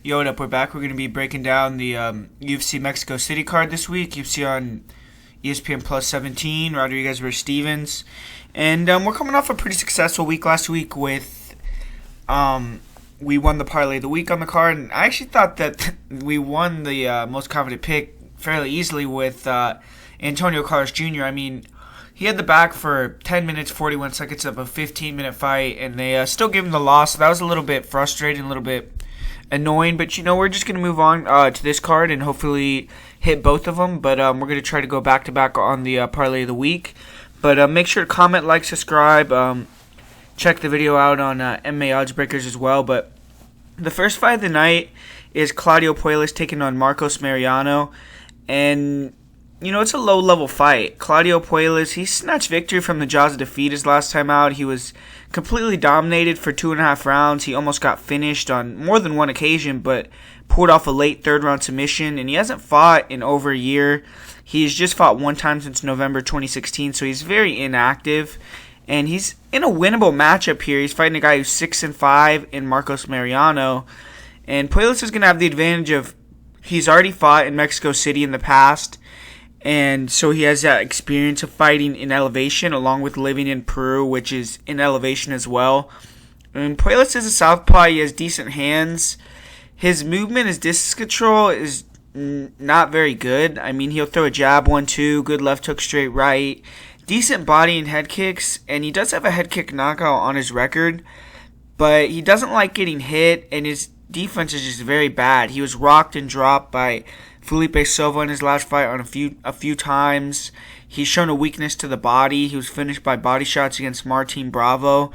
Yo, what up? We're back. We're going to be breaking down the UFC Mexico City card this week. UFC on ESPN Plus 17, Rodriguez versus Stevens. And we're coming off a pretty successful week last week with we won the Parlay of the Week on the card. And I actually thought that we won the most confident pick fairly easily with Antonio Carlos Jr. I mean, he had the back for 10 minutes, 41 seconds of a 15-minute fight, and they still gave him the loss. So that was a little bit frustrating, a little bit annoying, but we're just going to move on to this card and hopefully hit both of them, but we're going to try to go back-to-back on the Parlay of the Week. But make sure to comment, like, subscribe, check the video out on MMA Odds Breakers as well. But the first fight of the night is Claudio Puelles taking on Marcos Mariano, and it's a low-level fight. Claudio Puelles, he snatched victory from the jaws of defeat his last time out. He was completely dominated for 2.5 rounds. He almost got finished on more than one occasion, but pulled off a late third-round submission, and he hasn't fought in over a year. He's just fought one time since November 2016, so he's very inactive, and he's in a winnable matchup here. He's fighting a guy who's 6-5 in Marcos Mariano, and Puelles is going to have the advantage of he's already fought in Mexico City in the past, and so he has that experience of fighting in elevation along with living in Peru, which is in elevation as well. And Puelles is a southpaw. He has decent hands. His movement, his distance control is not very good. I mean, he'll throw a jab 1-2, good left hook, straight right, decent body and head kicks, and he does have a head kick knockout on his record, but he doesn't like getting hit, and his defense is just very bad. He was rocked and dropped by Felipe Silva in his last fight on a few times. He's shown a weakness to the body. He was finished by body shots against Martin Bravo.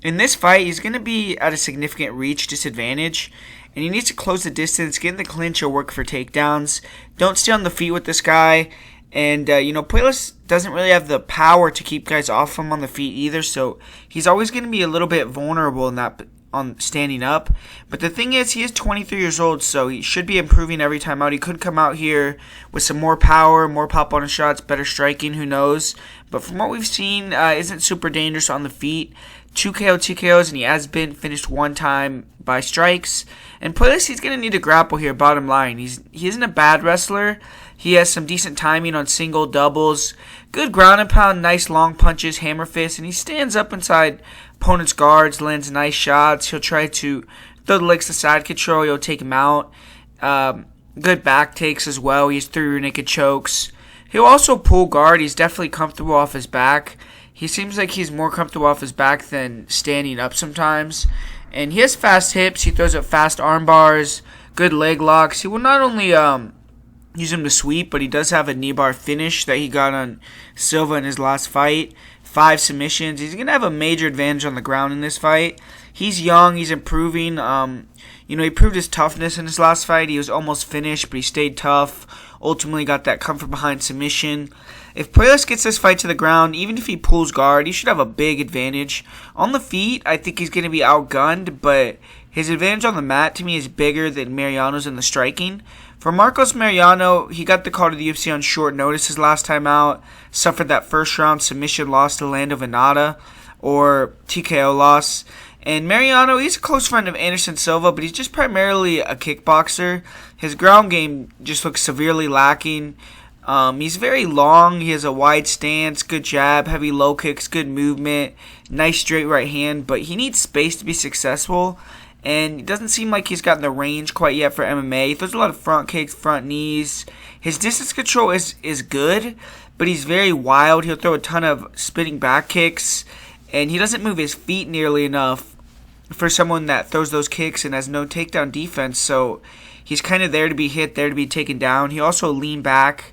In this fight, he's going to be at a significant reach disadvantage, and he needs to close the distance, get in the clinch, or work for takedowns. Don't stay on the feet with this guy. And, Puelles doesn't really have the power to keep guys off him on the feet either, so he's always going to be a little bit vulnerable in that on standing up. But the thing is, he is 23 years old, so he should be improving every time out. He could come out here with some more power, more pop on his shots, better striking, who knows. But from what we've seen, isn't super dangerous on the feet. 2 KO, 2 KOs, and he has been finished one time by strikes. And Puelles, he's going to need to grapple here, bottom line. He isn't a bad wrestler. He has some decent timing on single, doubles, good ground and pound, nice long punches, hammer fists, and he stands up inside opponent's guards, lands nice shots. He'll try to throw the legs to side control. He'll take him out. Good back takes as well. He has 3 rear naked chokes. He'll also pull guard. He's definitely comfortable off his back. He seems like he's more comfortable off his back than standing up sometimes. And he has fast hips. He throws up fast arm bars, good leg locks. He will not only use him to sweep, but he does have a knee bar finish that he got on Silva in his last fight. 5 submissions. He's going to have a major advantage on the ground in this fight. He's young. He's improving. He proved his toughness in his last fight. He was almost finished, but he stayed tough. Ultimately got that comfort behind submission. If Puelles gets this fight to the ground, even if he pulls guard, he should have a big advantage. On the feet, I think he's going to be outgunned, but his advantage on the mat, to me, is bigger than Mariano's in the striking. For Marcos Mariano, he got the call to the UFC on short notice his last time out, suffered that first-round submission loss to Lando Venata, or TKO loss. And Mariano, he's a close friend of Anderson Silva, but he's just primarily a kickboxer. His ground game just looks severely lacking. He's very long. He has a wide stance, good jab, heavy low kicks, good movement, nice straight right hand, but he needs space to be successful. And it doesn't seem like he's gotten the range quite yet for MMA. He throws a lot of front kicks, front knees. His distance control is good, but he's very wild. He'll throw a ton of spinning back kicks, and he doesn't move his feet nearly enough for someone that throws those kicks and has no takedown defense. So he's kind of there to be hit, there to be taken down. He also lean back,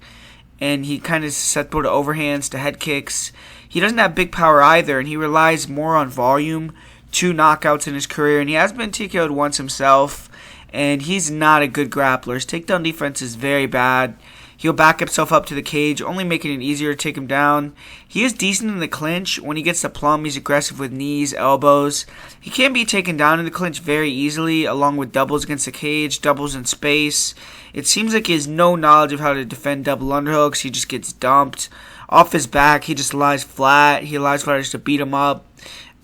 and he kind of is susceptible to overhands, to head kicks. He doesn't have big power either, and he relies more on volume. 2 knockouts in his career, and he has been TKO'd once himself, and he's not a good grappler. His takedown defense is very bad. He'll back himself up to the cage, only making it easier to take him down. He is decent in the clinch. When he gets the plum, he's aggressive with knees, elbows. He can be taken down in the clinch very easily, along with doubles against the cage, doubles in space. It seems like he has no knowledge of how to defend double underhooks. He just gets dumped. Off his back, he just lies flat. He lies flat just to beat him up.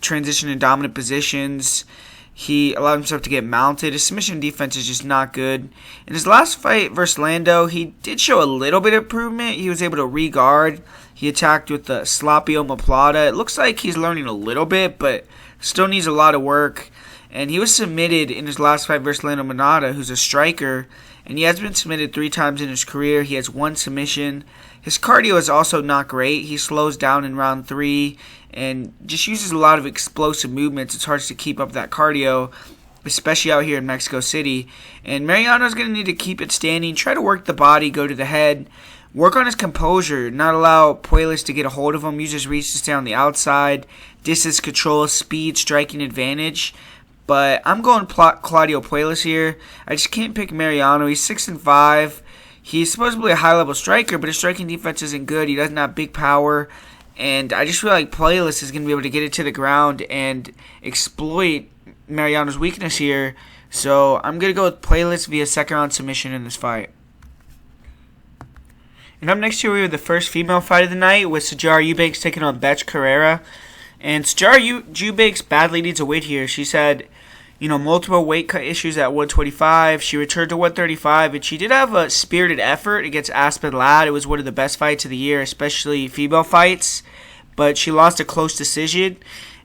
Transition in dominant positions. He allowed himself to get mounted. His submission defense is just not good. In his last fight versus Lando, he did show a little bit of improvement. He was able to re-guard. He attacked with the sloppy omoplata. It looks like he's learning a little bit, but still needs a lot of work. And he was submitted in his last fight versus Lando Manata, who's a striker. And he has been submitted 3 times in his career. He has 1 submission. His cardio is also not great. He slows down in round 3 and just uses a lot of explosive movements. It's hard to keep up that cardio, especially out here in Mexico City. And Mariano's going to need to keep it standing, try to work the body, go to the head, work on his composure, not allow Puelles to get a hold of him, use his reach to stay on the outside, distance control, speed, striking advantage. But I'm going Claudio Puelles here. I just can't pick Mariano. He's 6-5. He's supposedly a high-level striker, but his striking defense isn't good. He doesn't have big power. And I just feel like Puelles is going to be able to get it to the ground and exploit Mariano's weakness here. So I'm going to go with Puelles via second-round submission in this fight. And up next here we have the first female fight of the night with Sijara Eubanks taking on Bethe Carrera. And Sijara Eubanks badly needs a weight here. She's had, multiple weight cut issues at 125. She returned to 135, and she did have a spirited effort against Aspen Ladd. It was one of the best fights of the year, especially female fights. But she lost a close decision.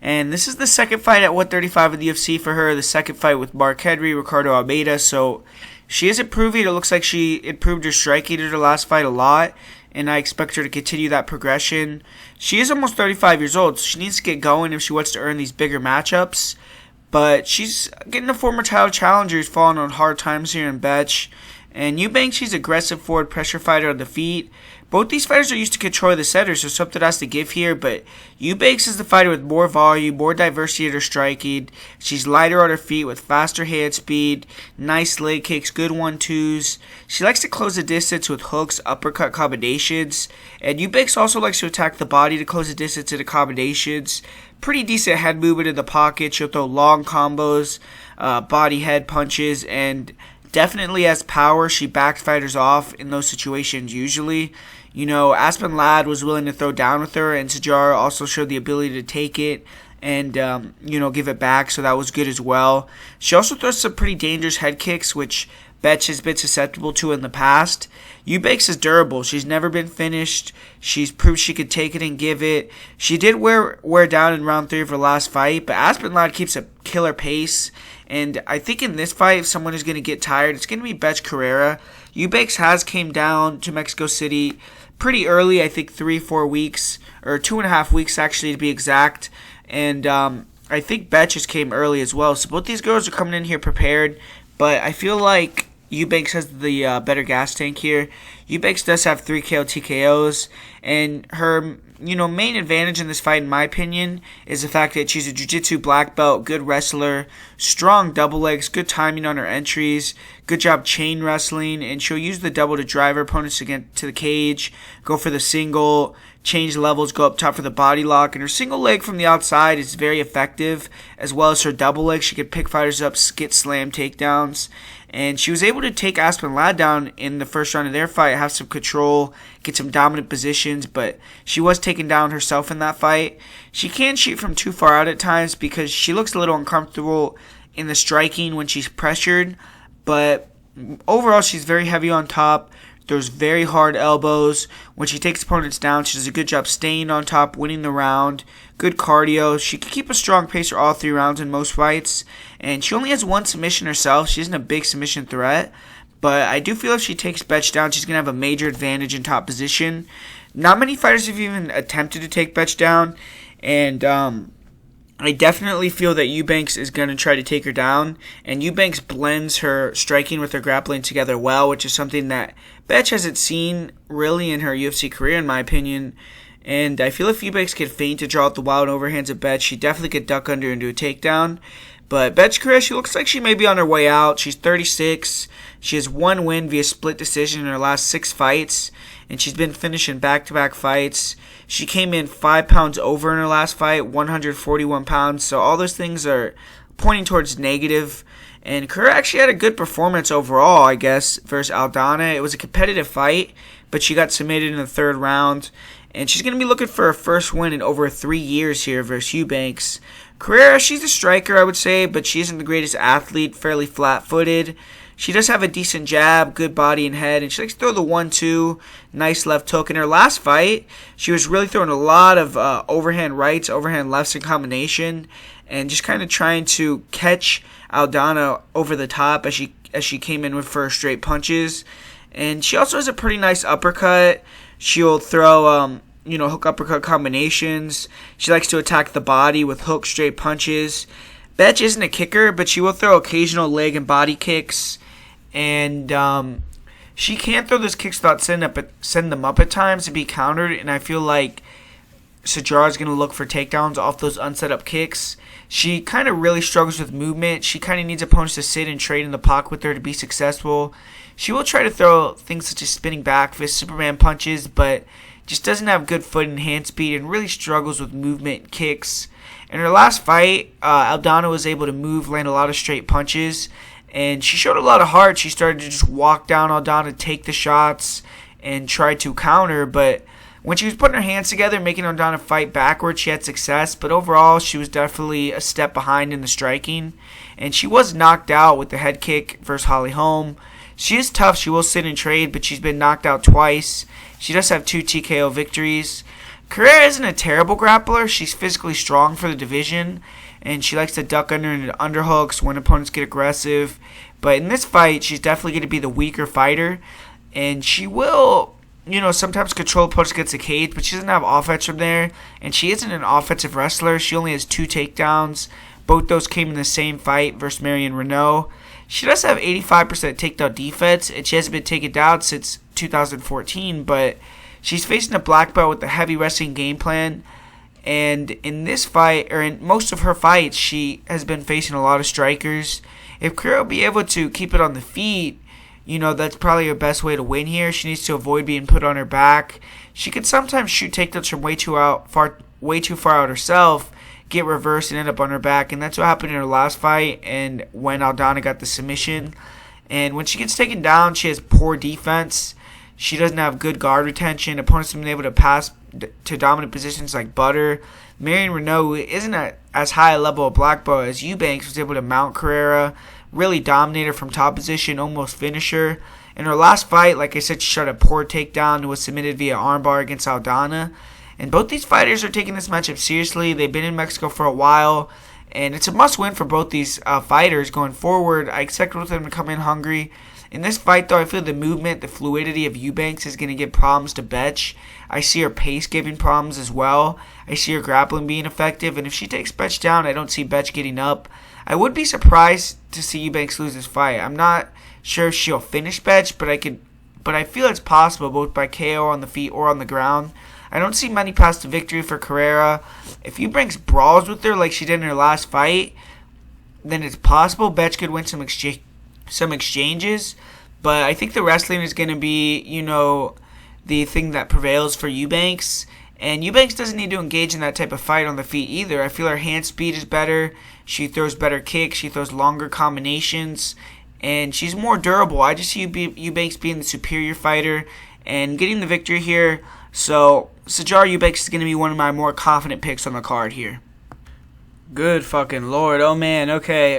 And this is the second fight at 135 in the UFC for her, the second fight with Mark Henry, Ricardo Almeida. So she is improving. It looks like she improved her striking in her last fight a lot, and I expect her to continue that progression. She is almost 35 years old, so she needs to get going if she wants to earn these bigger matchups. But she's getting a former title challenger who's falling on hard times here in Bethe. And Eubanks, she's aggressive forward pressure fighter on the feet. Both these fighters are used to control the center, so something has to give here. But Eubanks is the fighter with more volume, more diversity in her striking. She's lighter on her feet with faster hand speed, nice leg kicks, good 1-2s. She likes to close the distance with hooks, uppercut combinations. And Eubanks also likes to attack the body to close the distance into combinations. Pretty decent head movement in the pocket. She'll throw long combos, body head punches, and definitely has power. She backs fighters off in those situations usually. Aspen Ladd was willing to throw down with her, and Sijara also showed the ability to take it and, give it back, so that was good as well. She also throws some pretty dangerous head kicks, which Bethe has been susceptible to in the past. Eubanks is durable. She's never been finished. She's proved she could take it and give it. She did wear down in round 3 of her last fight, but Aspen Ladd keeps a killer pace. And I think in this fight, if someone is going to get tired, it's going to be Bethe Carrera. Eubanks has came down to Mexico City pretty early, I think 3-4 weeks, or 2.5 weeks actually to be exact. And I think Bethe just came early as well. So both these girls are coming in here prepared. But I feel like Eubanks has the better gas tank here. Eubanks does have 3 KO TKOs, and her main advantage in this fight, in my opinion, is the fact that she's a jiu-jitsu black belt, good wrestler, strong double legs, good timing on her entries, good job chain wrestling, and she'll use the double to drive her opponents to get to the cage, go for the single, change levels, go up top for the body lock, and her single leg from the outside is very effective, as well as her double leg. She can pick fighters up, skit slam takedowns, and she was able to take Aspen Ladd down in the first round of their fight, have some control, get some dominant positions, but she was taken down herself in that fight. She can shoot from too far out at times because she looks a little uncomfortable in the striking when she's pressured, but overall she's very heavy on top, throws very hard elbows. When she takes opponents down, she does a good job staying on top, winning the round. Good cardio. She can keep a strong pace for all 3 rounds in most fights. And she only has 1 submission herself. She isn't a big submission threat. But I do feel if she takes Bethe down, she's going to have a major advantage in top position. Not many fighters have even attempted to take Bethe down. And I definitely feel that Eubanks is going to try to take her down. And Eubanks blends her striking with her grappling together well, which is something that Bethe hasn't seen really in her UFC career, in my opinion. And I feel if Eubanks could feint to draw out the wild overhands of Bethe, she definitely could duck under and do a takedown. But Bethe Carrera, she looks like she may be on her way out. She's 36. She has 1 win via split decision in her last 6 fights. And she's been finishing back-to-back fights. She came in 5 pounds over in her last fight, 141 pounds. So all those things are pointing towards negative. And Carrera actually had a good performance overall, I guess, versus Aldana. It was a competitive fight, but she got submitted in the third round. And she's going to be looking for her first win in over 3 years here versus Eubanks. Carrera, she's a striker, I would say, but she isn't the greatest athlete, fairly flat-footed. She does have a decent jab, good body and head, and she likes to throw the 1-2, nice left hook. In her last fight, she was really throwing a lot of overhand rights, overhand lefts in combination, and just kind of trying to catch Aldana over the top as she came in with first straight punches. And she also has a pretty nice uppercut. She'll throw hook uppercut combinations. She likes to attack the body with hook straight punches. Betch isn't a kicker, but she will throw occasional leg and body kicks. And she can throw those kicks without send them up at times and be countered. And I feel like Sijara is going to look for takedowns off those unset up kicks. She kind of really struggles with movement. She kind of needs opponents to sit and trade in the pocket with her to be successful. She will try to throw things such as spinning back fist, Superman punches, but just doesn't have good foot and hand speed and really struggles with movement and kicks. In her last fight, Aldana was able to move, land a lot of straight punches, and she showed a lot of heart. She started to just walk down Aldana, take the shots, and try to counter, but when she was putting her hands together, making Aldana fight backwards, she had success, but overall, she was definitely a step behind in the striking, and she was knocked out with the head kick versus Holly Holm. She is tough. She will sit and trade, but she's been knocked out twice. She does have 2 TKO victories. Carrera isn't a terrible grappler. She's physically strong for the division, and she likes to duck under into underhooks when opponents get aggressive. But in this fight, she's definitely going to be the weaker fighter, and she will, sometimes control opponents against the cage, but she doesn't have offense from there, and she isn't an offensive wrestler. She only has 2 takedowns. Both those came in the same fight versus Marion Renault. She does have 85% takedown defense, and she hasn't been taken down since 2014, but she's facing a black belt with a heavy wrestling game plan, and in this fight, or in most of her fights, she has been facing a lot of strikers. If Carrera will be able to keep it on the feet, that's probably her best way to win here. She needs to avoid being put on her back. She can sometimes shoot takedowns from way too far out herself, get reversed and end up on her back, and that's what happened in her last fight and when Aldana got the submission. And when she gets taken down, she has poor defense. She doesn't have good guard retention. Opponents have been able to pass to dominant positions like butter. Marion Renault isn't as high a level of black belt as Eubanks was able to mount Carrera, really dominate her from top position, almost finish her. In her last fight, like I said, she shot a poor takedown and was submitted via armbar against Aldana. And both these fighters are taking this matchup seriously. They've been in Mexico for a while, and it's a must-win for both these fighters going forward. I expect both of them to come in hungry. In this fight, though, I feel the movement, the fluidity of Eubanks is going to give problems to Betch. I see her pace giving problems as well. I see her grappling being effective, and if she takes Betch down, I don't see Betch getting up. I would be surprised to see Eubanks lose this fight. I'm not sure if she'll finish Betch, but I feel it's possible both by KO on the feet or on the ground. I don't see many paths to victory for Carrera. If Eubanks brawls with her like she did in her last fight, then it's possible Betch could win some exchanges. But I think the wrestling is going to be, the thing that prevails for Eubanks. And Eubanks doesn't need to engage in that type of fight on the feet either. I feel her hand speed is better. She throws better kicks. She throws longer combinations. And she's more durable. I just see Eubanks being the superior fighter and getting the victory here. So Sijara Eubanks is going to be one of my more confident picks on the card here. Good fucking lord. Oh, man. Okay.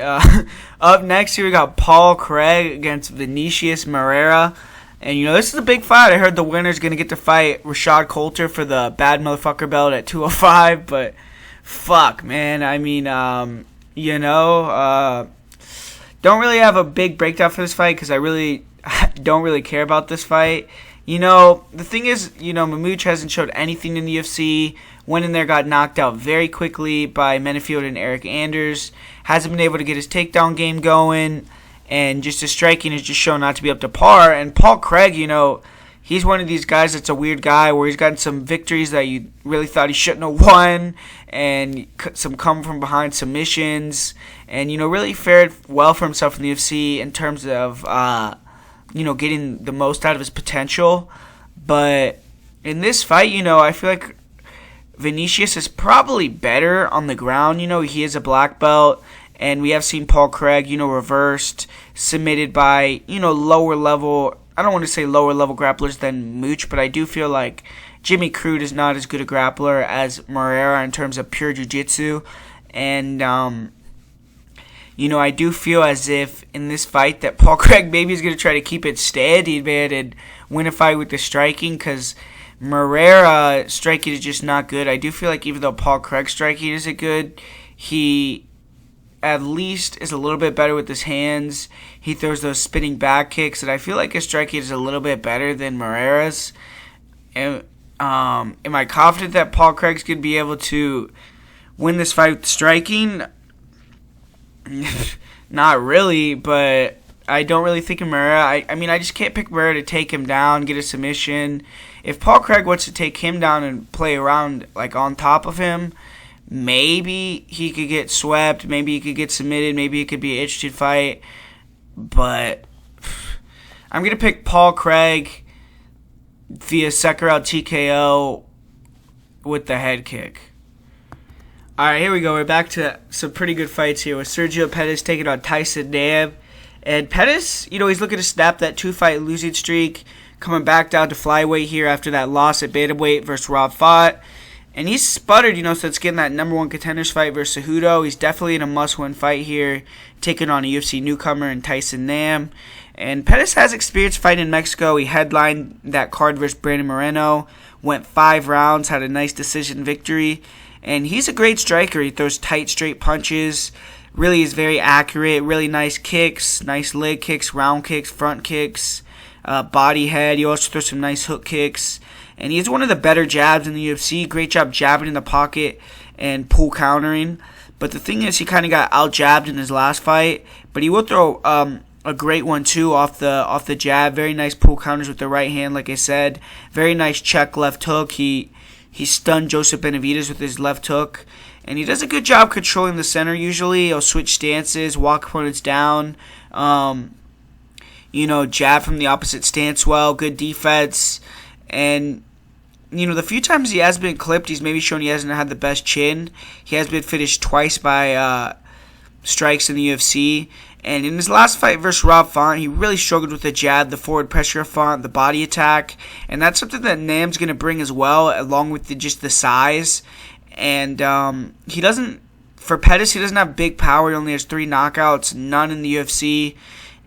Up next here we got Paul Craig against Vinicius Moreira. And, this is a big fight. I heard the winner's going to get to fight Rashad Coulter for the bad motherfucker belt at 205. But, fuck, man. I mean, don't really have a big breakdown for this fight because I really don't really care about this fight. The thing is, Mamouche hasn't showed anything in the UFC. Went in there, got knocked out very quickly by Menafield and Eric Anders. Hasn't been able to get his takedown game going. And just his striking has just shown not to be up to par. And Paul Craig, he's one of these guys that's a weird guy where he's gotten some victories that you really thought he shouldn't have won. And some come from behind submissions. And, really fared well for himself in the UFC in terms of, getting the most out of his potential. But in this fight, I feel like Vinicius is probably better on the ground. He is a black belt. And we have seen Paul Craig, reversed, submitted by, lower level. I don't want to say lower level grapplers than Mooch, but I do feel like Jimmy Crute is not as good a grappler as Moreira in terms of pure jiu-jitsu. And, I do feel as if in this fight that Paul Craig maybe is going to try to keep it steady, man, and win a fight with the striking, because Moreira striking is just not good. I do feel like even though Paul Craig's striking isn't good, he at least is a little bit better with his hands. He throws those spinning back kicks, and I feel like his striking is a little bit better than Moreira's. And, am I confident that Paul Craig's going to be able to win this fight with striking? Not really, but I don't really think of Moreira. I just can't pick Moreira to take him down, get a submission. If Paul Craig wants to take him down and play around like on top of him, maybe he could get swept, maybe he could get submitted, maybe it could be an interesting fight. But I'm going to pick Paul Craig via second round TKO with the head kick. Alright, here we go. We're back to some pretty good fights here with Sergio Pettis taking on Tyson Nam. And Pettis, he's looking to snap that 2-fight losing streak, coming back down to flyweight here after that loss at bantamweight versus Rob Font. And he's sputtered, since getting that number one contenders fight versus Cejudo. He's definitely in a must-win fight here, taking on a UFC newcomer in Tyson Nam. And Pettis has experience fighting in Mexico. He headlined that card versus Brandon Moreno, went 5 rounds, had a nice decision victory. And he's a great striker. He throws tight, straight punches. Really is very accurate. Really nice kicks, nice leg kicks, round kicks, front kicks, body head. He also throws some nice hook kicks. And he's one of the better jabs in the UFC. Great job jabbing in the pocket and pull countering. But the thing is, he kind of got out-jabbed in his last fight. But he will throw a great one, too, off the jab. Very nice pull counters with the right hand, like I said. Very nice check left hook. He stunned Joseph Benavidez with his left hook. And he does a good job controlling the center usually. He'll switch stances, walk opponents down. Jab from the opposite stance well. Good defense. And, the few times he has been clipped, he's maybe shown he hasn't had the best chin. He has been finished twice by strikes in the UFC. And in his last fight versus Rob Font, he really struggled with the jab, the forward pressure of Font, the body attack. And that's something that Nam's going to bring as well, along with just the size. And for Pettis, he doesn't have big power. He only has 3 knockouts, none in the UFC.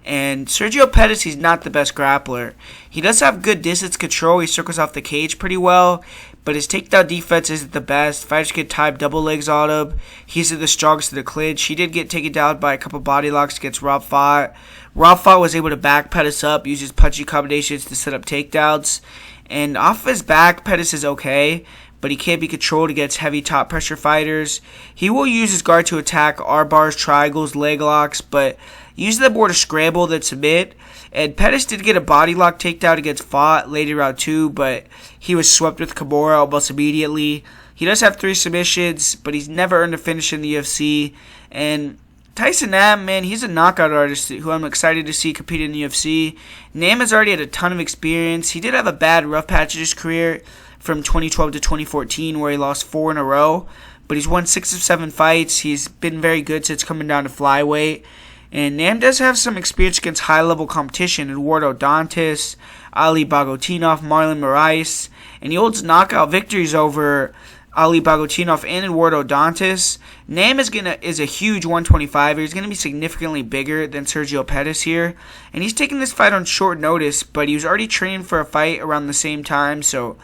And Sergio Pettis, he's not the best grappler. He does have good distance control. He circles off the cage pretty well. But his takedown defense isn't the best. Fighters get tied double legs on him. He's the strongest in the clinch. He did get taken down by a couple body locks against Rob Font. Rob Font was able to back Pettis up, use his punchy combinations to set up takedowns. And off of his back, Pettis is okay, but he can't be controlled against heavy top pressure fighters. He will use his guard to attack R-bars, triangles, leg locks, but uses them more to scramble than submit. And Pettis did get a body lock takedown against Font late in round 2, but he was swept with Kimura almost immediately. He does have 3 submissions, but he's never earned a finish in the UFC. And Tyson Nam, man, he's a knockout artist who I'm excited to see compete in the UFC. Nam has already had a ton of experience. He did have a bad rough patch in his career from 2012 to 2014 where he lost 4 in a row, but he's won 6 of 7 fights. He's been very good since coming down to flyweight. And Nam does have some experience against high-level competition. Eduardo Dantas, Ali Bagotinov, Marlon Moraes. And he holds knockout victories over Ali Bagotinov and Eduardo Dantas. Nam is a huge 125er. He's going to be significantly bigger than Sergio Pettis here. And he's taking this fight on short notice, but he was already training for a fight around the same time. So,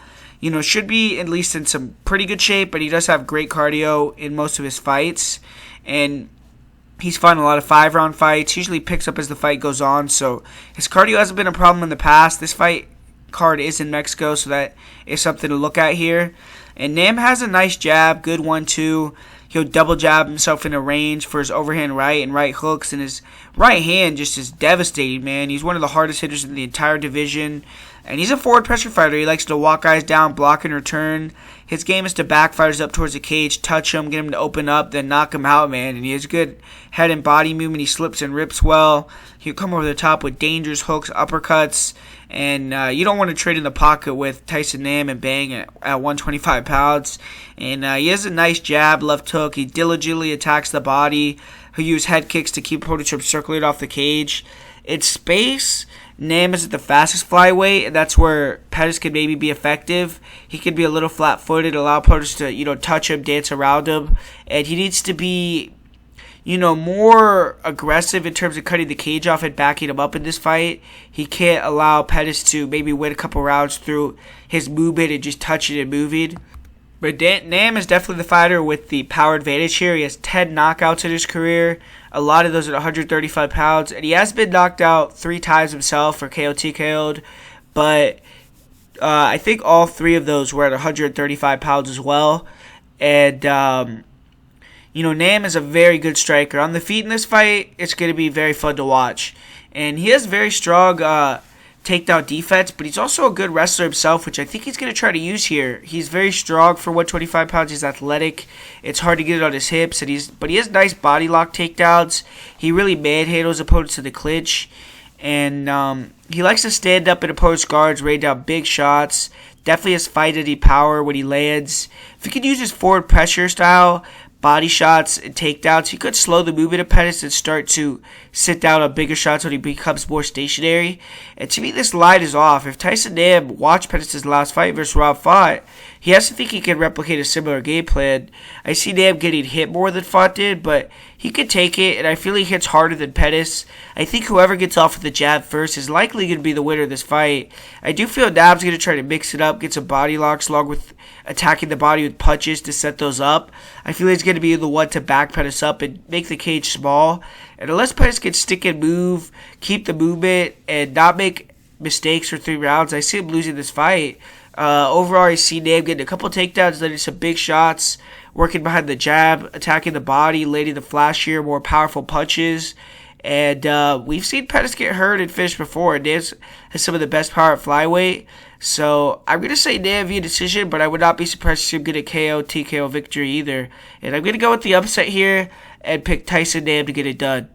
should be at least in some pretty good shape, but he does have great cardio in most of his fights. And he's fought a lot of 5-round fights, usually picks up as the fight goes on, so his cardio hasn't been a problem in the past. This fight card is in Mexico, so that is something to look at here. And Nam has a nice jab, good 1-2. He'll double jab himself in a range for his overhand right and right hooks, and his right hand just is devastating, man. He's one of the hardest hitters in the entire division, and he's a forward pressure fighter. He likes to walk guys down, block and return. His game is to back fighters up towards the cage, touch him, get him to open up, then knock him out, man. And he has good head and body movement. He slips and rips well. He'll come over the top with dangerous hooks, uppercuts. And you don't want to trade in the pocket with Tyson Nam and bang at 125 pounds. And he has a nice jab, left hook. He diligently attacks the body. He'll use head kicks to keep opponents from circling off the cage. In space, Nam is the fastest flyweight, and that's where Pettis can maybe be effective. He can be a little flat-footed, allow opponents to, touch him, dance around him, and he needs to be, more aggressive in terms of cutting the cage off and backing him up in this fight. He can't allow Pettis to maybe win a couple rounds through his movement and just touching and moving. But Nam is definitely the fighter with the power advantage here. He has 10 knockouts in his career. A lot of those at 135 pounds. And he has been knocked out 3 times himself or KO TKO'd. But I think all 3 of those were at 135 pounds as well. And, Nam is a very good striker. On the feet in this fight, it's going to be very fun to watch. And he has very strong takedown defense, but he's also a good wrestler himself, which I think he's going to try to use here. He's very strong for 125 pounds. He's athletic. It's hard to get it on his hips, but he has nice body lock takedowns. He really manhandles opponents to the clinch, and he likes to stand up in opponents' guards, rain down big shots. Definitely has fight-ready power when he lands. If he could use his forward pressure style, body shots and takedowns, he could slow the movement of Pettis and start to sit down on bigger shots when he becomes more stationary. And to me, this line is off. If Tyson Nam watched Pettis' last fight versus Rob Font, he has to think he can replicate a similar game plan. I see Nam getting hit more than Font did, but he could take it, and I feel he hits harder than Pettis. I think whoever gets off with the jab first is likely going to be the winner of this fight. I do feel Nam's going to try to mix it up, get some body locks along with attacking the body with punches to set those up. I feel he's going to be the one to back Pettis up and make the cage small. And unless Pettis can stick and move, keep the movement, and not make mistakes for 3 rounds, I see him losing this fight. Overall, I see Nam getting a couple takedowns, landing some big shots, working behind the jab, attacking the body, landing the flashier, more powerful punches. And we've seen Pettis get hurt and finish before. Nam has some of the best power at flyweight. So I'm going to say Nam via decision, but I would not be surprised to see him get a KO, TKO victory either. And I'm going to go with the upset here and pick Tyson Nam to get it done.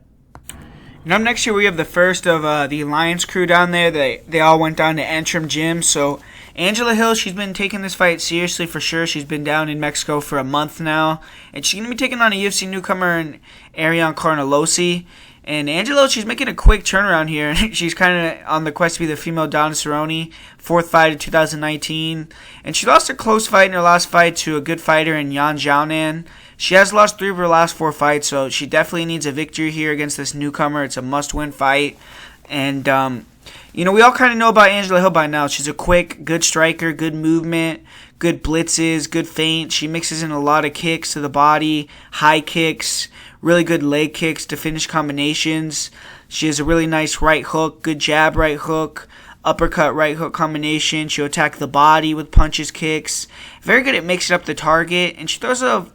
And up next here, we have the first of the Alliance crew down there. They all went down to Antrim Gym. So Angela Hill, she's been taking this fight seriously for sure. She's been down in Mexico for a month now. And she's going to be taking on a UFC newcomer in Ariane Carnelossi. And Angela, she's making a quick turnaround here. She's kind of on the quest to be the female Donna Cerrone. 4th fight in 2019. And she lost a close fight in her last fight to a good fighter in Yan Xiaonan. She has lost 3 of her last 4 fights, so she definitely needs a victory here against this newcomer. It's a must-win fight. And, we all kind of know about Angela Hill by now. She's a quick, good striker, good movement, good blitzes, good feint. She mixes in a lot of kicks to the body, high kicks, really good leg kicks to finish combinations. She has a really nice right hook, good jab right hook, uppercut right hook combination. She'll attack the body with punches, kicks. Very good at mixing up the target. And she throws a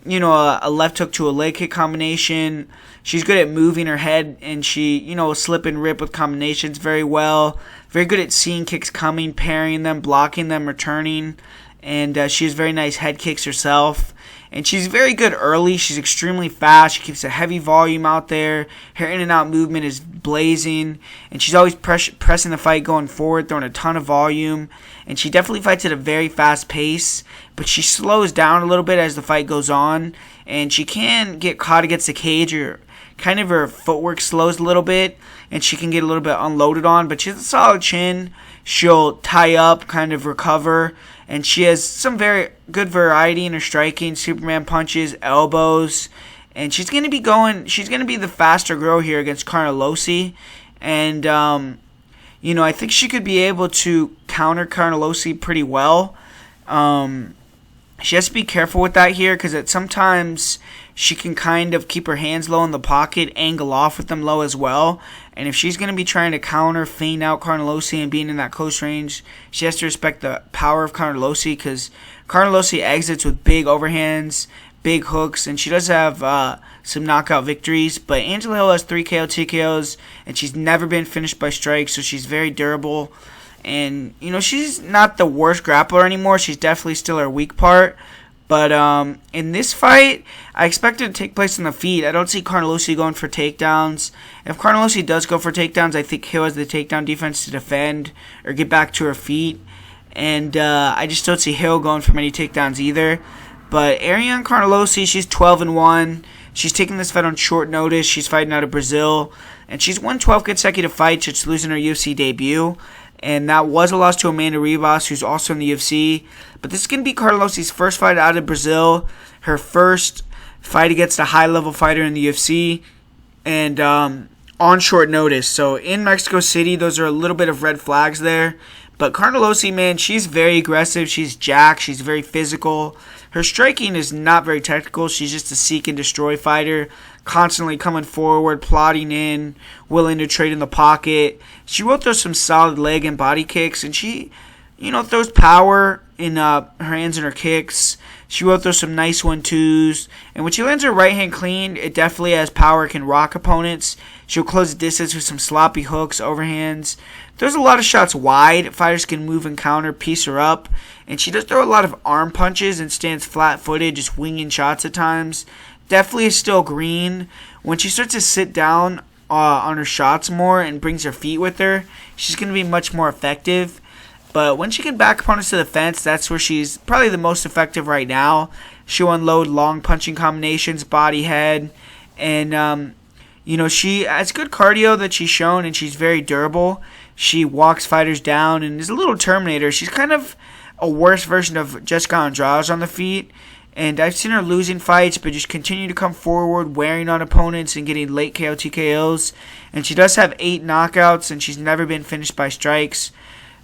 left hook to a leg kick combination. She's good at moving her head, and she, will slip and rip with combinations very well. Very good at seeing kicks coming, parrying them, blocking them, returning. And she has very nice head kicks herself. And she's very good early. She's extremely fast. She keeps a heavy volume out there. Her in and out movement is blazing. And she's always pressing the fight going forward, throwing a ton of volume. And she definitely fights at a very fast pace. But she slows down a little bit as the fight goes on. And she can get caught against the cage, or kind of her footwork slows a little bit. And she can get a little bit unloaded on. But she has a solid chin. She'll tie up, kind of recover. And she has some very good variety in her striking, Superman punches, elbows. And she's going to be the faster girl here against Carnelossi. And, I think she could be able to counter Carnelossi pretty well. She has to be careful with that here, because sometimes she can kind of keep her hands low in the pocket, angle off with them low as well. And if she's going to be trying to counter, feint out Carnelossi and being in that close range, she has to respect the power of Carnelossi, because Carnelossi exits with big overhands, big hooks, and she does have some knockout victories. But Angela Hill has 3 KO TKOs, and she's never been finished by strikes, so she's very durable. And, she's not the worst grappler anymore. She's definitely still her weak part. But in this fight, I expect it to take place on the feet. I don't see Carnelossi going for takedowns. If Carnelossi does go for takedowns, I think Hill has the takedown defense to defend or get back to her feet. And I just don't see Hill going for many takedowns either. But Ariane Carnelossi, she's 12-1. She's taking this fight on short notice. She's fighting out of Brazil, and she's won 12 consecutive fights. She's losing her UFC debut, and that was a loss to Amanda Ribas, who's also in the UFC. But this is going to be Carnelosi's first fight out of Brazil, her first fight against a high-level fighter in the UFC, and on short notice. So in Mexico City, those are a little bit of red flags there. But Carnelosi, man, she's very aggressive. She's jacked. She's very physical. Her striking is not very technical. She's just a seek and destroy fighter, constantly coming forward, plotting in, willing to trade in the pocket. She will throw some solid leg and body kicks, and she, throws power in her hands and her kicks. She will throw some nice 1-2s. And when she lands her right hand clean, it definitely has power, can rock opponents. She'll close the distance with some sloppy hooks, overhands. There's a lot of shots wide. Fighters can move and counter, piece her up. And she does throw a lot of arm punches and stands flat-footed, just winging shots at times. Definitely is still green. When she starts to sit down on her shots more and brings her feet with her, she's going to be much more effective. But when she can back opponents to the fence, that's where she's probably the most effective right now. She'll unload long punching combinations, body, head. And, she has good cardio that she's shown, and she's very durable. She walks fighters down and is a little Terminator. She's kind of a worse version of Jessica Andrade on the feet. And I've seen her losing fights, but just continue to come forward, wearing on opponents and getting late KO TKOs. And she does have 8 knockouts, and she's never been finished by strikes.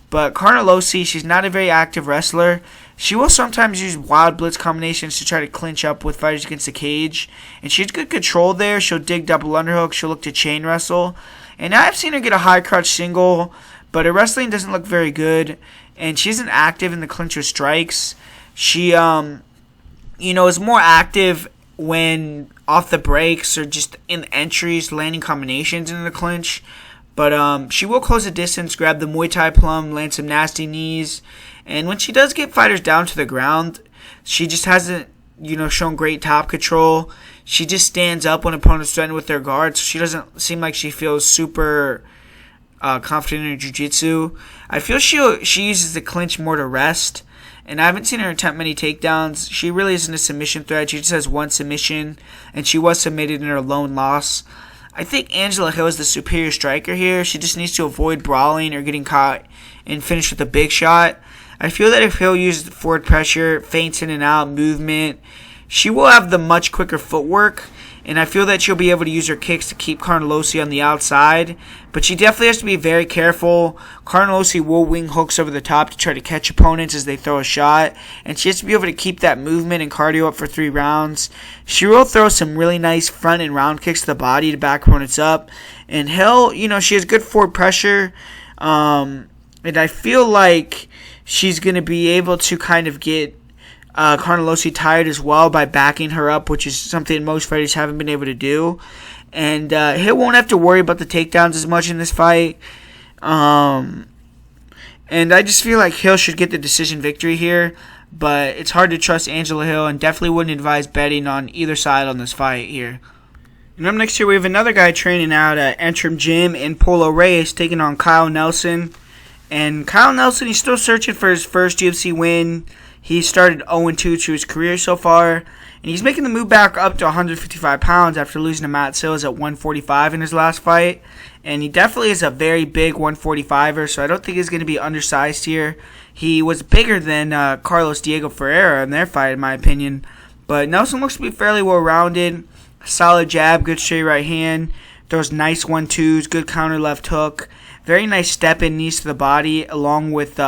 But Carnelosi, she's not a very active wrestler. She will sometimes use wild blitz combinations to try to clinch up with fighters against the cage. And she has good control there. She'll dig double underhook. She'll look to chain wrestle. And I've seen her get a high crotch single, but her wrestling doesn't look very good. And she isn't active in the clinch or strikes. She, is more active when off the breaks or just in the entries, landing combinations in the clinch. But she will close the distance, grab the Muay Thai plum, land some nasty knees. And when she does get fighters down to the ground, she just hasn't, shown great top control. She just stands up when opponents threaten with their guard, so she doesn't seem like she feels super confident in her jiu-jitsu. I feel she uses the clinch more to rest, and I haven't seen her attempt many takedowns. She really isn't a submission threat. She just has one submission, and she was submitted in her lone loss. I think Angela Hill is the superior striker here. She just needs to avoid brawling or getting caught and finish with a big shot. I feel that if Hill uses forward pressure, feints in and out, movement, she will have the much quicker footwork, and I feel that she'll be able to use her kicks to keep Carnelosi on the outside. But she definitely has to be very careful. Carnelosi will wing hooks over the top to try to catch opponents as they throw a shot, and she has to be able to keep that movement and cardio up for 3 rounds. She will throw some really nice front and round kicks to the body to back opponents up. And Hill, she has good forward pressure, and I feel like she's going to be able to kind of get Carnelosi tired as well by backing her up, which is something most fighters haven't been able to do. And Hill won't have to worry about the takedowns as much in this fight. And I just feel like Hill should get the decision victory here. But it's hard to trust Angela Hill, and definitely wouldn't advise betting on either side on this fight here. And up next here, we have another guy training out at Entrim Gym in Polo Reyes, taking on Kyle Nelson. And Kyle Nelson, he's still searching for his first UFC win. He started 0-2 to his career so far. And he's making the move back up to 155 pounds after losing to Matt Sills at 145 in his last fight. And he definitely is a very big 145er, so I don't think he's going to be undersized here. He was bigger than Carlos Diego Ferreira in their fight, in my opinion. But Nelson looks to be fairly well-rounded. Solid jab, good straight right hand. Throws nice 1-2s, good counter left hook. Very nice step-in knees to the body, along with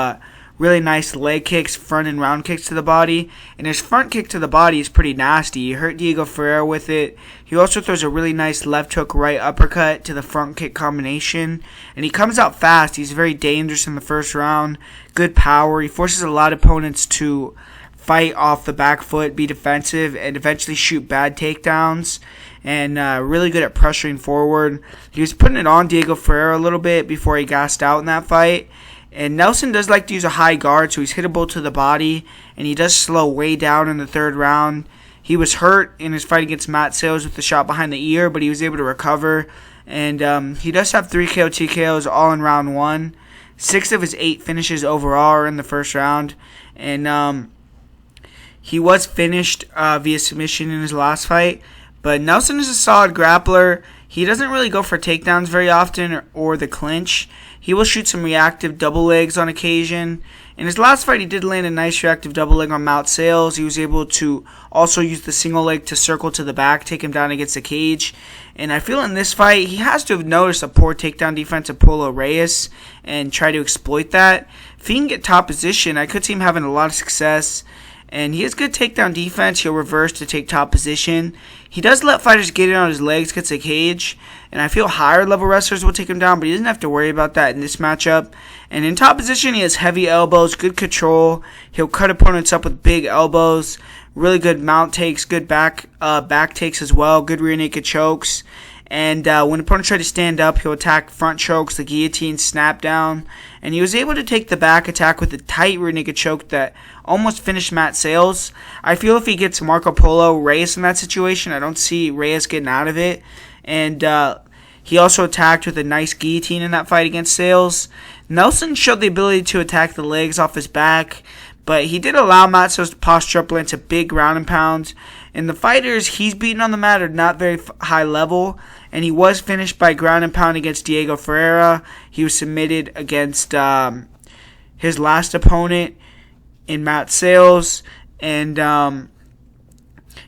really nice leg kicks, front and round kicks to the body. And his front kick to the body is pretty nasty. He hurt Diego Ferreira with it. He also throws a really nice left hook, right uppercut to the front kick combination. And he comes out fast. He's very dangerous in the first round. Good power. He forces a lot of opponents to fight off the back foot, be defensive, and eventually shoot bad takedowns. And really good at pressuring forward. He was putting it on Diego Ferreira a little bit before he gassed out in that fight. And Nelson does like to use a high guard, so he's hittable to the body, and he does slow way down in the third round. He was hurt in his fight against Matt Sills with the shot behind the ear, but he was able to recover. And he does have 3 KO TKOs all in round 1. 6 of his 8 finishes overall are in the first round. And he was finished via submission in his last fight. But Nelson is a solid grappler. He doesn't really go for takedowns very often or the clinch. He will shoot some reactive double legs on occasion. In his last fight, he did land a nice reactive double leg on Mount Sales. He was able to also use the single leg to circle to the back, take him down against the cage. And I feel in this fight, he has to have noticed a poor takedown defense of Paulo Reyes and try to exploit that. If he can get top position, I could see him having a lot of success. And he has good takedown defense. He'll reverse to take top position. He does let fighters get in on his legs against the cage. And I feel higher level wrestlers will take him down, but he doesn't have to worry about that in this matchup. And in top position, he has heavy elbows, good control. He'll cut opponents up with big elbows. Really good mount takes, good back takes as well. Good rear naked chokes. And when opponents try to stand up, he'll attack front chokes, the guillotine, snap down. And he was able to take the back attack with a tight rear naked choke that almost finished Matt Sales. I feel if he gets Marco Polo Reyes in that situation, I don't see Reyes getting out of it. And he also attacked with a nice guillotine in that fight against Sales. Nelson showed the ability to attack the legs off his back, but he did allow Matt Sales to posture up into big ground and pound. And the fighters he's beaten on the mat are not very high level. And he was finished by ground and pound against Diego Ferreira. He was submitted against his last opponent in Matt Sales. And,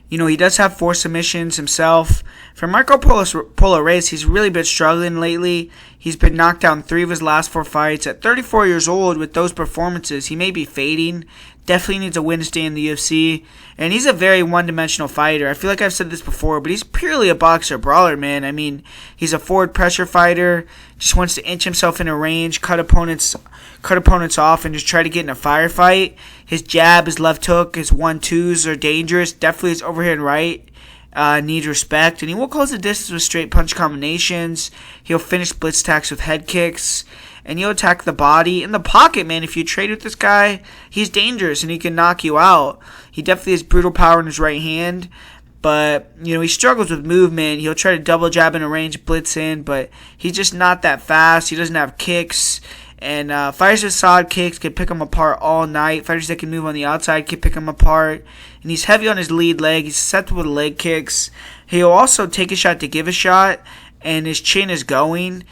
he does have 4 submissions himself. For Marco Polo Reyes, he's really been struggling lately. He's been knocked down 3 of his last 4 fights. At 34 years old, with those performances, he may be fading. Definitely needs a win to stay in the UFC. And he's a very one-dimensional fighter. I feel like I've said this before, but he's purely a boxer brawler, man. I mean, he's a forward pressure fighter. Just wants to inch himself in a range, cut opponents off, and just try to get in a firefight. His jab, his left hook, his 1-2s are dangerous. Definitely his overhand right needs respect. And he will close the distance with straight punch combinations. He'll finish blitz attacks with head kicks. And he'll attack the body. In the pocket, man, if you trade with this guy, he's dangerous and he can knock you out. He definitely has brutal power in his right hand. But, he struggles with movement. He'll try to double jab in a range, blitz in, but he's just not that fast. He doesn't have kicks. And fighters with solid kicks can pick him apart all night. Fighters that can move on the outside can pick him apart. And he's heavy on his lead leg. He's susceptible to leg kicks. He'll also take a shot to give a shot. And his chin is going.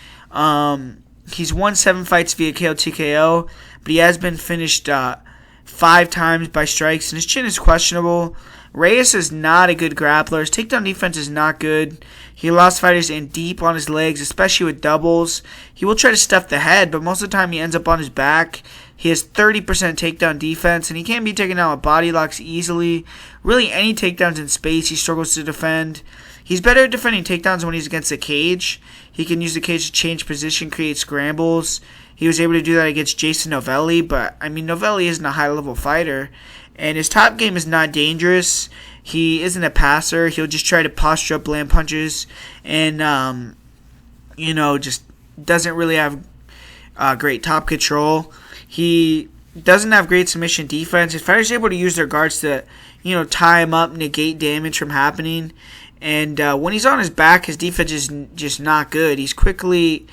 He's won 7 fights via KO TKO, but he has been finished 5 times by strikes, and his chin is questionable. Reyes is not a good grappler. His takedown defense is not good. He lost fighters in deep on his legs, especially with doubles. He will try to stuff the head, but most of the time he ends up on his back. He has 30% takedown defense, and he can be taken down with body locks easily. Really, any takedowns in space he struggles to defend. He's better at defending takedowns when he's against the cage. He can use the cage to change position, create scrambles. He was able to do that against Jason Novelli, but, Novelli isn't a high-level fighter. And his top game is not dangerous. He isn't a passer. He'll just try to posture up, land punches, and, just doesn't really have great top control. He doesn't have great submission defense. If fighters are able to use their guards to, tie him up, negate damage from happening. And when he's on his back, his defense is just not good. He's quickly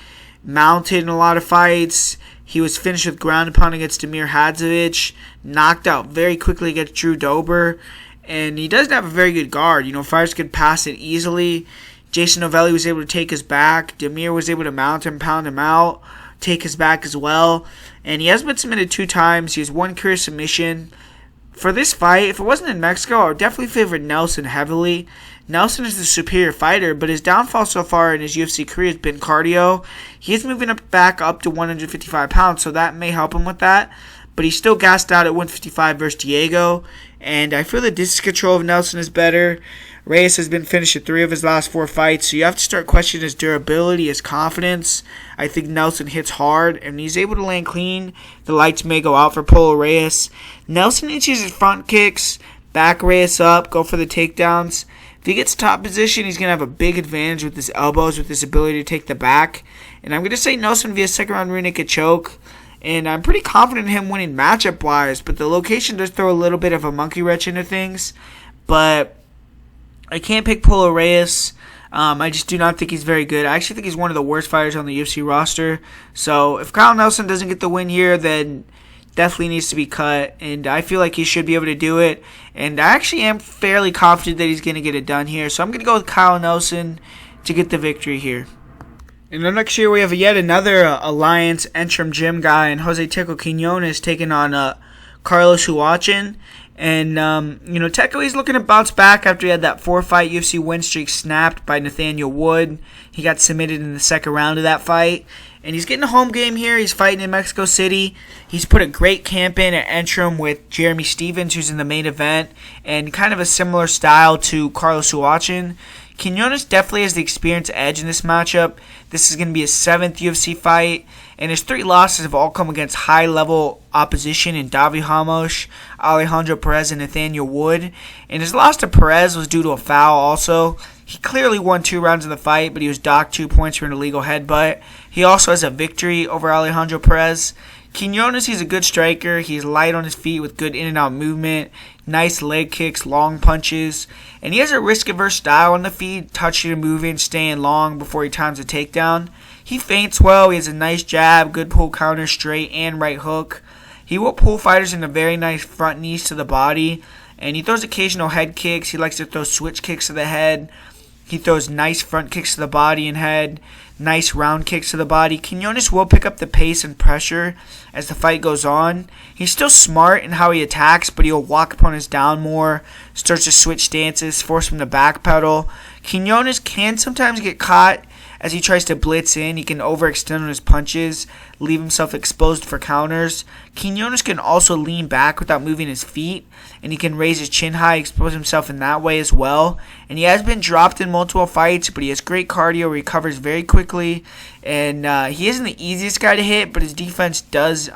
mounted in a lot of fights. He was finished with ground and pound against Damir Hadzovic, knocked out very quickly against Drew Dober. And he doesn't have a very good guard. Fighters could pass it easily. Jason Novelli was able to take his back. Damir was able to mount him, pound him out, take his back as well. And he has been submitted 2 times. He has 1 career submission. For this fight, if it wasn't in Mexico, I would definitely favor Nelson heavily. Nelson is the superior fighter, but his downfall so far in his UFC career has been cardio. He is moving back up to 155 pounds, so that may help him with that. But he's still gassed out at 155 versus Diego. And I feel the distance control of Nelson is better. Reyes has been finished in 3 of his last 4 fights, so you have to start questioning his durability, his confidence. I think Nelson hits hard, and he's able to land clean. The lights may go out for Polo Reyes. Nelson needs to use his front kicks, back Reyes up, go for the takedowns. If he gets top position, he's going to have a big advantage with his elbows, with his ability to take the back. And I'm going to say Nelson via second round rear naked choke. And I'm pretty confident in him winning matchup-wise, but the location does throw a little bit of a monkey wrench into things. But I can't pick Polo Reyes. I just do not think he's very good. I actually think he's one of the worst fighters on the UFC roster. So if Kyle Nelson doesn't get the win here, then definitely needs to be cut, and I feel like he should be able to do it. And I actually am fairly confident that he's going to get it done here. So I'm going to go with Kyle Nelson to get the victory here. And then next year we have yet another Alliance Entrim Gym guy, and Jose Teco Quinonez taking on Carlos Huachin. And, Teco, he's looking to bounce back after he had that 4-fight UFC win streak snapped by Nathaniel Wood. He got submitted in the second round of that fight. And he's getting a home game here. He's fighting in Mexico City. He's put a great camp in at Entrim with Jeremy Stephens, who's in the main event, and kind of a similar style to Carlos Huachin. Quinonez definitely has the experience edge in this matchup. This is going to be his 7th UFC fight, and his 3 losses have all come against high-level opposition in Davi Ramos, Alejandro Perez, and Nathaniel Wood. And his loss to Perez was due to a foul also. He clearly won 2 rounds of the fight, but he was docked 2 points for an illegal headbutt. He also has a victory over Alejandro Perez. Quinonez, he's a good striker. He's light on his feet with good in-and-out movement, nice leg kicks, long punches, and he has a risk-averse style on the feet, touching and moving, staying long before he times a takedown. He feints well. He has a nice jab, good pull counter, straight and right hook. He will pull fighters into very nice front knees to the body, and he throws occasional head kicks. He likes to throw switch kicks to the head. He throws nice front kicks to the body and head, nice round kicks to the body. Quinonez will pick up the pace and pressure as the fight goes on. He's still smart in how he attacks, but he'll walk opponents down more, starts to switch stances, force him to backpedal. Quinonez can sometimes get caught as he tries to blitz in. He can overextend on his punches, leave himself exposed for counters. Quinonez can also lean back without moving his feet, and he can raise his chin high, expose himself in that way as well. And he has been dropped in multiple fights, but he has great cardio, recovers very quickly, and he isn't the easiest guy to hit, but his defense does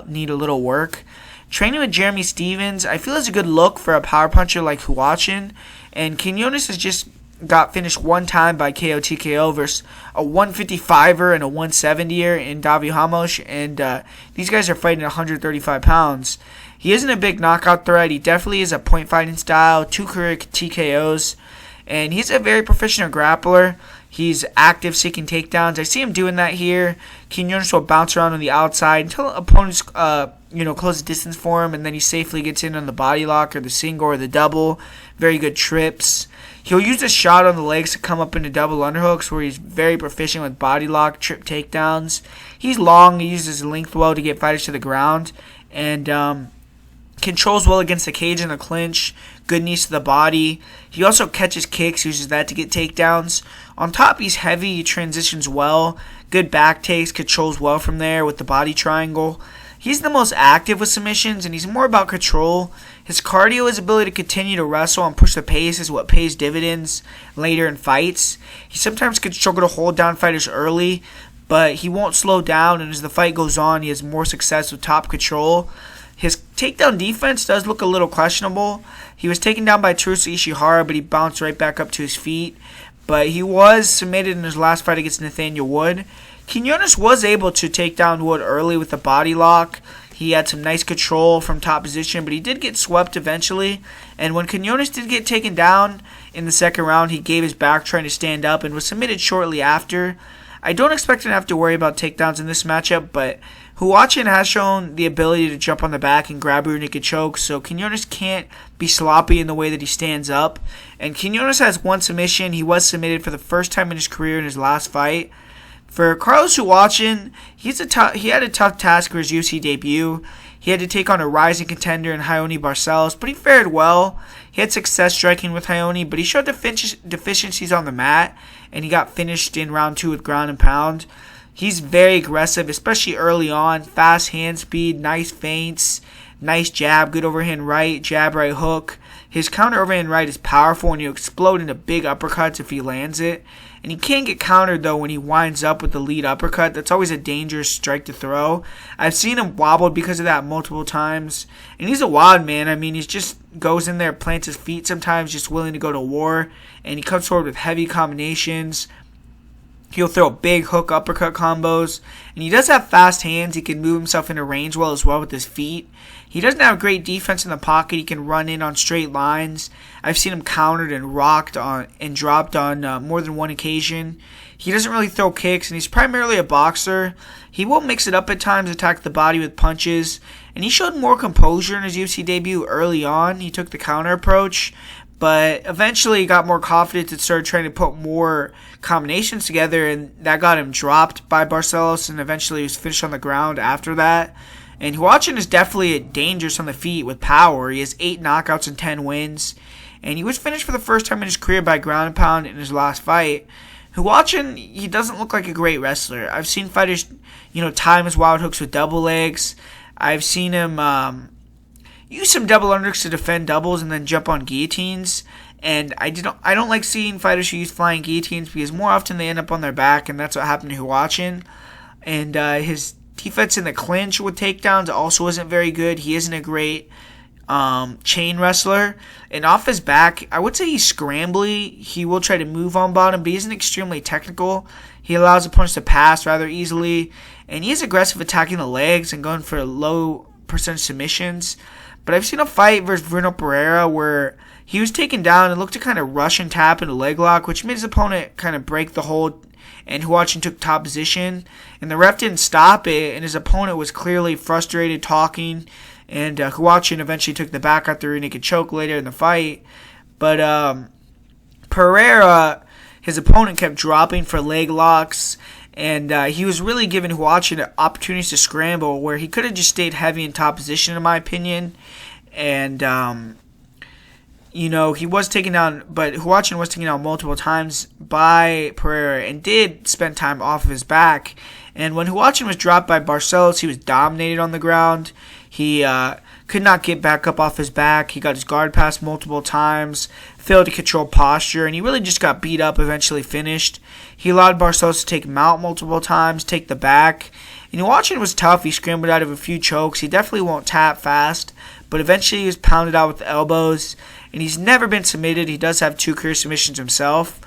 need a little work. Training with Jeremy Stephens, I feel is a good look for a power puncher like Huachin, and Quinonez has just got finished one time by KO TKO versus a 155er and a 170er in Davi Ramos, and these guys are fighting at 135 pounds. He isn't a big knockout threat. He definitely is a point fighting style, 2 career TKOs, and he's a very proficient grappler. He's active seeking takedowns. I see him doing that here. Quinonez will bounce around on the outside until opponents close the distance for him, and then he safely gets in on the body lock or the single or the double. Very good trips. He'll use a shot on the legs to come up into double underhooks where he's very proficient with body lock, trip takedowns. He's long. He uses his length well to get fighters to the ground, and controls well against the cage and the clinch. Good knees to the body. He also catches kicks, uses that to get takedowns. On top, he's heavy. He transitions well. Good back takes, controls well from there with the body triangle. He's the most active with submissions, and he's more about control. His cardio, his ability to continue to wrestle and push the pace is what pays dividends later in fights. He sometimes can struggle to hold down fighters early, but he won't slow down, and as the fight goes on, he has more success with top control. His takedown defense does look a little questionable. He was taken down by Terusa Ishihara, but he bounced right back up to his feet. But he was submitted in his last fight against Nathaniel Wood. Quinonez was able to take down Wood early with a body lock. He had some nice control from top position, but he did get swept eventually. And when Quinonez did get taken down in the second round, he gave his back trying to stand up and was submitted shortly after. I don't expect him to have to worry about takedowns in this matchup, but Huachin has shown the ability to jump on the back and grab rear naked choke, so Quinonez can't be sloppy in the way that he stands up. And Quinonez has one submission. He was submitted for the first time in his career in his last fight. For Carlos Huachin, he had a tough task for his UFC debut. He had to take on a rising contender in Raoni Barcelos, but he fared well. He had success striking with Raoni, but he showed deficiencies on the mat, and he got finished in round 2 with ground and pound. He's very aggressive, especially early on. Fast hand speed, nice feints, nice jab, good overhand right, jab right hook. His counter overhand right is powerful, and he'll explode into big uppercuts if he lands it. And he can get countered, though, when he winds up with the lead uppercut. That's always a dangerous strike to throw. I've seen him wobbled because of that multiple times. And he's a wild man. I mean, he just goes in there, plants his feet sometimes, just willing to go to war. And he comes forward with heavy combinations. He'll throw big hook uppercut combos. And he does have fast hands. He can move himself into range well as well with his feet. He doesn't have great defense in the pocket. He can run in on straight lines. I've seen him countered and rocked on and dropped on more than one occasion. He doesn't really throw kicks, and he's primarily a boxer. He will mix it up at times, attack the body with punches, And he showed more composure in his UFC debut early on. He took the counter approach, but eventually he got more confidence and started trying to put more combinations together, and that got him dropped by Barcelos, and eventually he was finished on the ground after that. And Huachin is definitely dangerous on the feet with power. He has 8 knockouts and 10 wins, and he was finished for the first time in his career by ground and pound in his last fight. Huachin, he doesn't look like a great wrestler. I've seen fighters, time his wild hooks with double legs. I've seen him use some double underhooks to defend doubles and then jump on guillotines. And I don't like seeing fighters who use flying guillotines because more often they end up on their back, and that's what happened to Huachin. And his defense in the clinch with takedowns also isn't very good. He isn't a great chain wrestler. And off his back, I would say he's scrambly. He will try to move on bottom, but he isn't extremely technical. He allows opponents to pass rather easily, and he is aggressive attacking the legs and going for low percentage submissions. But I've seen a fight versus Bruno Pereira where he was taken down and looked to kind of rush and tap into leg lock, which made his opponent kind of break the hold, and Huachin took top position. And the ref didn't stop it, and his opponent was clearly frustrated, talking, and Huachin eventually took the back after a rear naked choke later in the fight. But Pereira, his opponent kept dropping for leg locks, and he was really giving Huachin opportunities to scramble where he could have just stayed heavy in top position, in my opinion. And, he was taken down, but Huachin was taken down multiple times by Pereira and did spend time off of his back. And when Huachin was dropped by Barcelos, he was dominated on the ground. He could not get back up off his back. He got his guard passed multiple times, failed to control posture, and he really just got beat up, eventually finished. He allowed Barcelos to take him out multiple times, take the back. And Huachin was tough. He scrambled out of a few chokes. He definitely won't tap fast, but eventually he was pounded out with the elbows. And he's never been submitted. He does have 2 career submissions himself.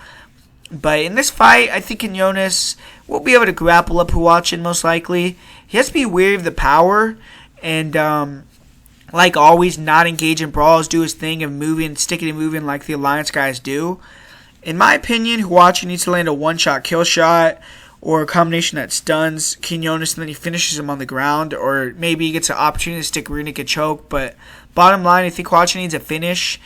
But in this fight, I think Quinonez will be able to grapple up Huachin most likely. He has to be wary of the power and, like always, not engage in brawls, do his thing of moving, sticking and moving like the Alliance guys do. In my opinion, Huachin needs to land a one-shot kill shot or a combination that stuns Quinonez and then he finishes him on the ground, or maybe he gets an opportunity to stick rear naked choke. But bottom line, I think Huachin needs a finish,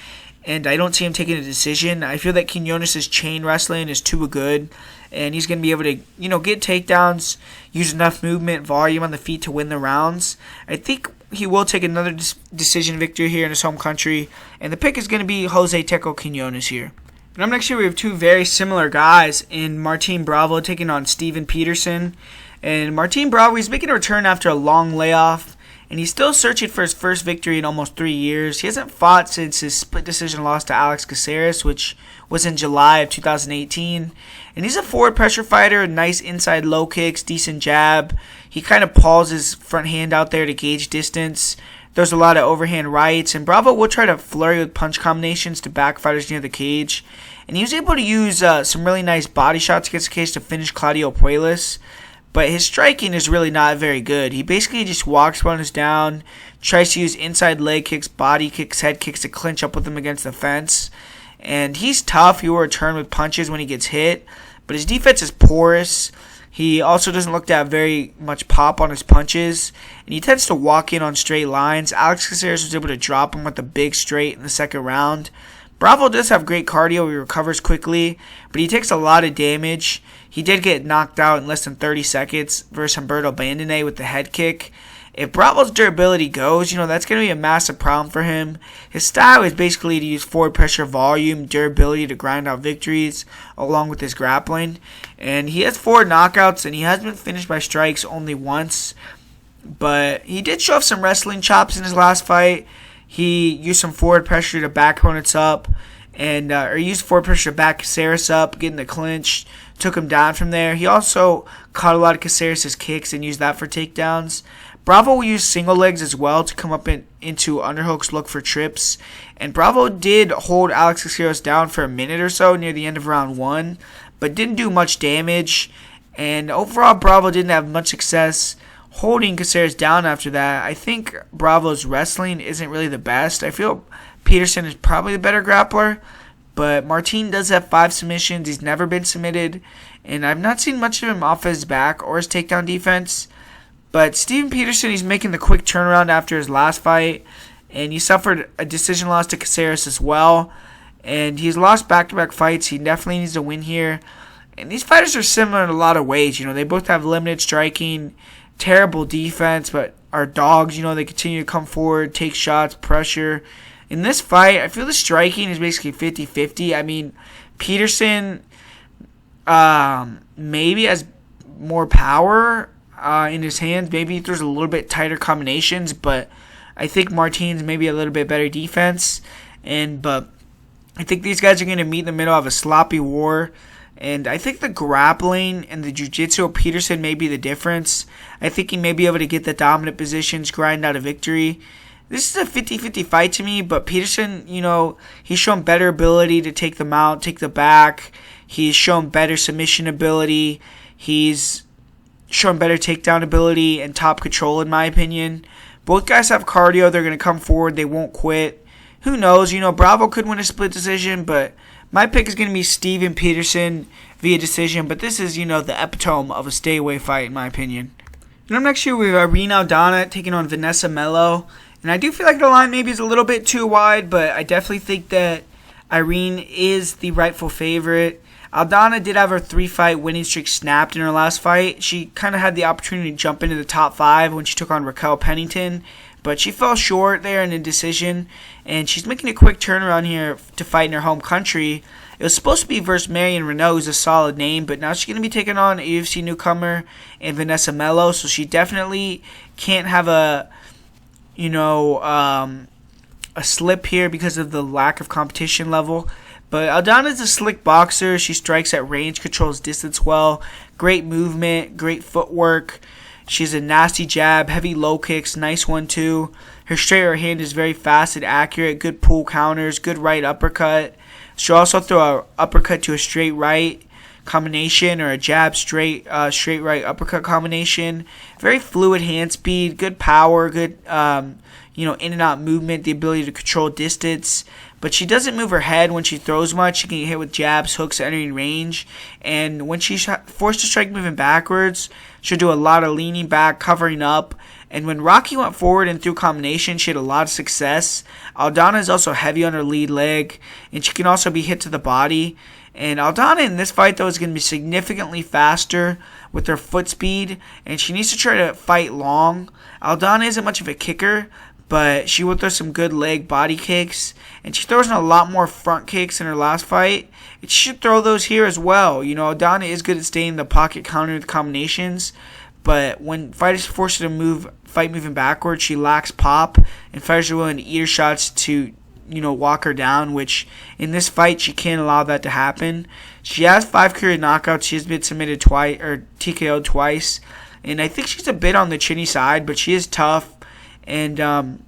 and I don't see him taking a decision. I feel that Quinonez's chain wrestling is too good, and he's going to be able to, get takedowns, use enough movement, volume on the feet to win the rounds. I think he will take another decision victory here in his home country, and the pick is going to be Jose Teco Quinonez here. And up next here we have 2 very similar guys in Martin Bravo taking on Steven Peterson. And Martin Bravo, he's making a return after a long layoff, and he's still searching for his first victory in almost 3 years. He hasn't fought since his split decision loss to Alex Caceres, which was in July of 2018. And he's a forward pressure fighter, nice inside low kicks, decent jab. He kind of pulls his front hand out there to gauge distance. There's a lot of overhand rights, and Bravo will try to flurry with punch combinations to back fighters near the cage. And he was able to use some really nice body shots against the cage to finish Claudio Puelles. But his striking is really not very good. He basically just walks runners down, tries to use inside leg kicks, body kicks, head kicks to clinch up with him against the fence. And he's tough. He will return with punches when he gets hit. But his defense is porous. He also doesn't look to have very much pop on his punches, and he tends to walk in on straight lines. Alex Caceres was able to drop him with a big straight in the second round. Bravo does have great cardio. He recovers quickly, but he takes a lot of damage. He did get knocked out in less than 30 seconds versus Humberto Bandone with the head kick. If Bravo's durability goes, that's going to be a massive problem for him. His style is basically to use forward pressure, volume, durability to grind out victories, along with his grappling. And he has 4 knockouts, and he has been finished by strikes only once. But he did show off some wrestling chops in his last fight. He used some forward pressure to back opponents up, or used forward pressure to back Caceres up, get in the clinch, took him down from there. He also caught a lot of Caceres' kicks and used that for takedowns. Bravo will use single legs as well to come up into underhooks, look for trips. And Bravo did hold Alex Caceres down for a minute or so near the end of round 1, but didn't do much damage. And overall, Bravo didn't have much success holding Caceres down after that. I think Bravo's wrestling isn't really the best. I feel Peterson is probably the better grappler, but Martin does have 5 submissions. He's never been submitted, and I've not seen much of him off his back or his takedown defense. But Steven Peterson, he's making the quick turnaround after his last fight. And he suffered a decision loss to Caceres as well. And he's lost back-to-back fights. He definitely needs to win here. And these fighters are similar in a lot of ways. They both have limited striking, terrible defense, but are dogs. They continue to come forward, take shots, pressure. In this fight, I feel the striking is basically 50-50. I mean, Peterson maybe has more power in his hands. Maybe he throws a little bit tighter combinations, but I think Martin's maybe a little bit better defense. But I think these guys are going to meet in the middle of a sloppy war. And I think the grappling and the jiu-jitsu of Peterson may be the difference. I think he may be able to get the dominant positions, grind out a victory. This is a 50-50 fight to me, but Peterson, he's shown better ability to take the mount, take the back. He's shown better submission ability. He's shown better takedown ability and top control, in my opinion. Both guys have cardio. They're going to come forward. They won't quit. Who knows? Bravo could win a split decision, but my pick is going to be Steven Peterson via decision. But this is, the epitome of a stay-away fight, in my opinion. And up next here, we have Irene Aldana taking on Vanessa Melo. And I do feel like the line maybe is a little bit too wide, but I definitely think that Irene is the rightful favorite. Aldana did have her 3-fight winning streak snapped in her last fight. She kind of had the opportunity to jump into the top 5 when she took on Raquel Pennington, but she fell short there in a decision, and she's making a quick turnaround here to fight in her home country. It was supposed to be versus Marion Renault, who's a solid name, but now she's going to be taking on a UFC newcomer and Vanessa Melo, so she definitely can't have a slip here because of the lack of competition level. But Aldana's a slick boxer. She strikes at range, controls distance well. Great movement, great footwork. She's a nasty jab, heavy low kicks, nice one too. Her straight right hand is very fast and accurate. Good pull counters, good right uppercut. She'll also throw an uppercut to a straight right combination or a jab straight right uppercut combination. Very fluid hand speed, good power, good in and out movement, the ability to control distance. But she doesn't move her head when she throws much. She can get hit with jabs, hooks, entering range. And when she's forced to strike moving backwards, she'll do a lot of leaning back, covering up. And when Rocky went forward and threw combinations, she had a lot of success. Aldana is also heavy on her lead leg, and she can also be hit to the body. And Aldana in this fight, though, is going to be significantly faster with her foot speed, and she needs to try to fight long. Aldana isn't much of a kicker, but she will throw some good leg body kicks, and she throws in a lot more front kicks in her last fight. And she should throw those here as well. Aldana is good at staying in the pocket, countering with combinations, but when fighters force her to fight moving backwards, she lacks pop, and fighters are willing to eat her shots to walk her down, which in this fight she can't allow that to happen. She has 5 career knockouts. She has been submitted twice or TKO'd twice, and I think she's a bit on the chinny side, but she is tough and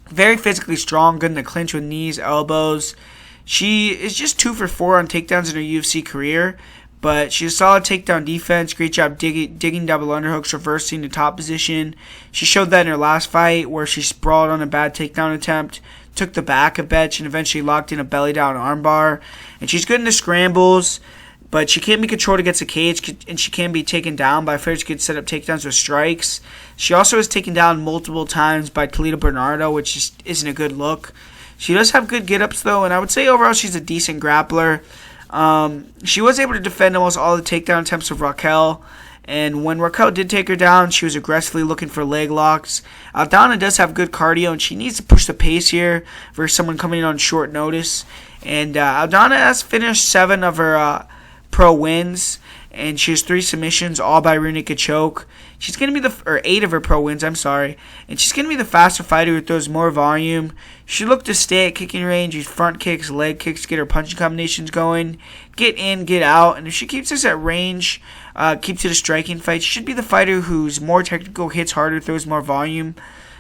very physically strong, good in the clinch with knees, elbows. She is just 2 for 4 on takedowns in her UFC career, but she has solid takedown defense, great job digging double underhooks, reversing the top position. She showed that in her last fight where she sprawled on a bad takedown attempt, took the back a bench, and eventually locked in a belly down armbar. And she's good in the scrambles, but she can't be controlled against a cage, and she can be taken down by fighters who can set up takedowns with strikes. She also is taken down multiple times by Toledo Bernardo, which just isn't a good look. She does have good get-ups, though, and I would say overall she's a decent grappler. She was able to defend almost all the takedown attempts of Raquel, and when Raquel did take her down, she was aggressively looking for leg locks. Aldana does have good cardio, and she needs to push the pace here versus someone coming in on short notice. And Aldana has finished 7 of her pro wins, and she has 3 submissions, all by rear naked choke. She's going to be 8 of her pro wins, and she's going to be the faster fighter who throws more volume. She look to stay at kicking range, use front kicks, leg kicks, get her punching combinations going, get in, get out, and if she keeps this at range, keeps it a striking fight, she should be the fighter who's more technical, hits harder, throws more volume.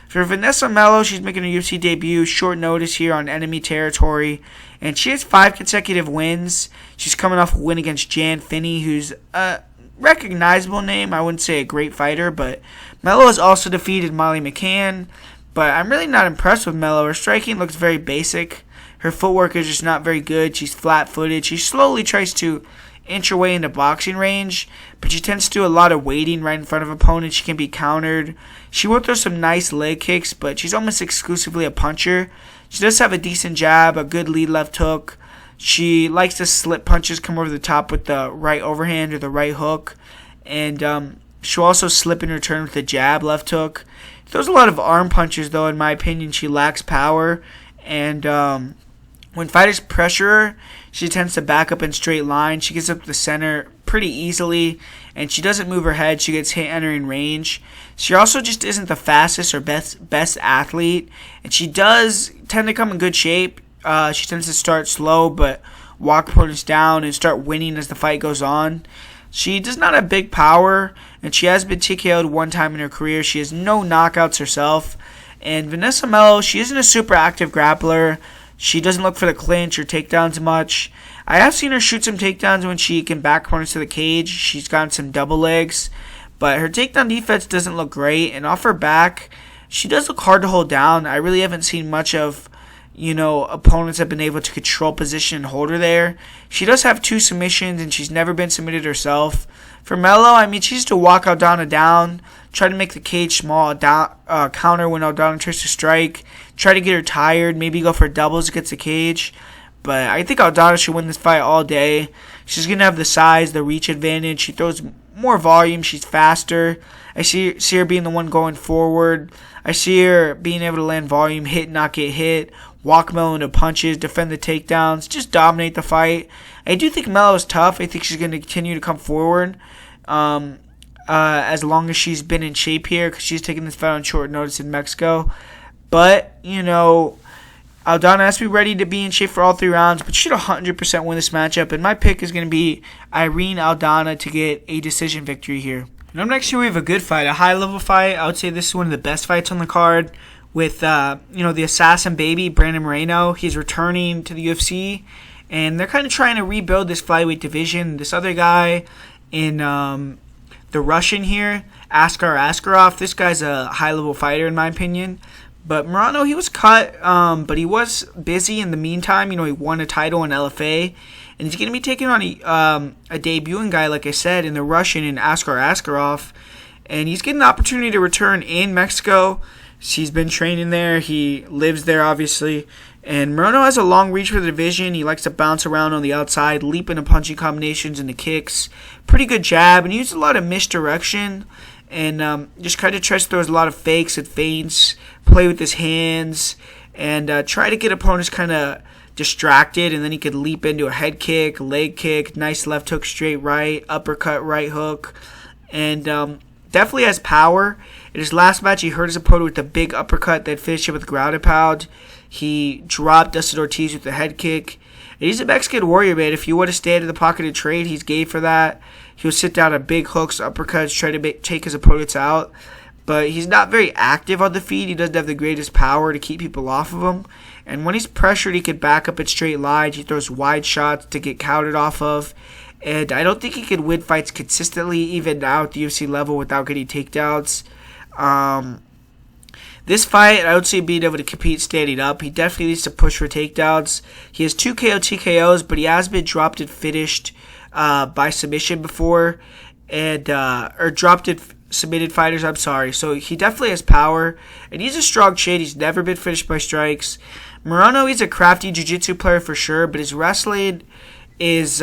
For Vanessa Melo, she's making her UFC debut, short notice here on enemy territory, and she has 5 consecutive wins. She's coming off a win against Jan Finney, who's a recognizable name. I wouldn't say a great fighter, but Melo has also defeated Molly McCann, but I'm really not impressed with Melo. Her striking looks very basic. Her footwork is just not very good. She's flat-footed. She slowly tries to inch her way into boxing range, but she tends to do a lot of waiting right in front of opponents. She can be countered. She will throw some nice leg kicks, but she's almost exclusively a puncher. She does have a decent jab, a good lead left hook. She likes to slip punches, come over the top with the right overhand or the right hook. And she'll also slip in return with the jab left hook. Throws a lot of arm punches, though, in my opinion. She lacks power. And when fighters pressure her, she tends to back up in straight line. She gets up to the center pretty easily, and she doesn't move her head. She gets hit entering range. She also just isn't the fastest or best athlete, and she does tend to come in good shape. She tends to start slow, but walk opponents down and start winning as the fight goes on. She does not have big power, and she has been TKO'd one time in her career. She has no knockouts herself. And Vanessa Mello, she isn't a super active grappler. She doesn't look for the clinch or takedowns much. I have seen her shoot some takedowns when she can back opponents to the cage. She's gotten some double legs, but her takedown defense doesn't look great. And off her back, she does look hard to hold down. I really haven't seen much of, opponents have been able to control position and hold her there. She does have 2 submissions, and she's never been submitted herself. For Mello, she used to walk Aldana down, try to make the cage small, counter when Aldana tries to strike, try to get her tired, maybe go for doubles against the cage. But I think Aldana should win this fight all day. She's going to have the size, the reach advantage. She throws more volume. She's faster. I see her being the one going forward. I see her being able to land volume, hit, not get hit, walk Mello into punches, defend the takedowns, just dominate the fight. I do think Mello is tough. I think she's going to continue to come forward as long as she's been in shape here, because she's taking this fight on short notice in Mexico. But, Aldana has to be ready to be in shape for all 3 rounds, but she should 100% win this matchup. And my pick is going to be Irene Aldana to get a decision victory here. And up next here we have a good fight, a high-level fight. I would say this is one of the best fights on the card with, the assassin baby, Brandon Moreno. He's returning to the UFC, and they're kind of trying to rebuild this flyweight division. This other guy in the Russian here, Askar Askarov, this guy's a high-level fighter in my opinion. But Moreno, he was cut, but he was busy in the meantime. He won a title in LFA. And he's going to be taking on a debuting guy, like I said, in the Russian, in Askar Askarov. And he's getting the opportunity to return in Mexico. He's been training there. He lives there, obviously. And Moreno has a long reach for the division. He likes to bounce around on the outside, leap into punching combinations and the kicks. Pretty good jab. And he uses a lot of misdirection. And just kind of tries to throw a lot of fakes and feints, play with his hands, and try to get opponents kind of distracted, and then he could leap into a head kick, leg kick, nice left hook, straight right, uppercut, right hook, and definitely has power. In his last match, he hurt his opponent with a big uppercut that finished him with a grounded pound. He dropped Dustin Ortiz with a head kick. And he's a Mexican warrior, man. If you want to stand in the pocket and trade, he's game for that. He'll sit down at big hooks, uppercuts, try to take his opponents out. But he's not very active on the feet. He doesn't have the greatest power to keep people off of him. And when he's pressured, he can back up in straight lines. He throws wide shots to get countered off of. And I don't think he can win fights consistently, even now at the UFC level, without getting takedowns. This fight, I would say being able to compete standing up. He definitely needs to push for takedowns. He has 2 KO TKOs, but he has been dropped and finished by submission before. Or dropped and submitted fighters, I'm sorry. So he definitely has power. And he's a strong chin. He's never been finished by strikes. Moreno, he's a crafty jiu-jitsu player for sure, but his wrestling is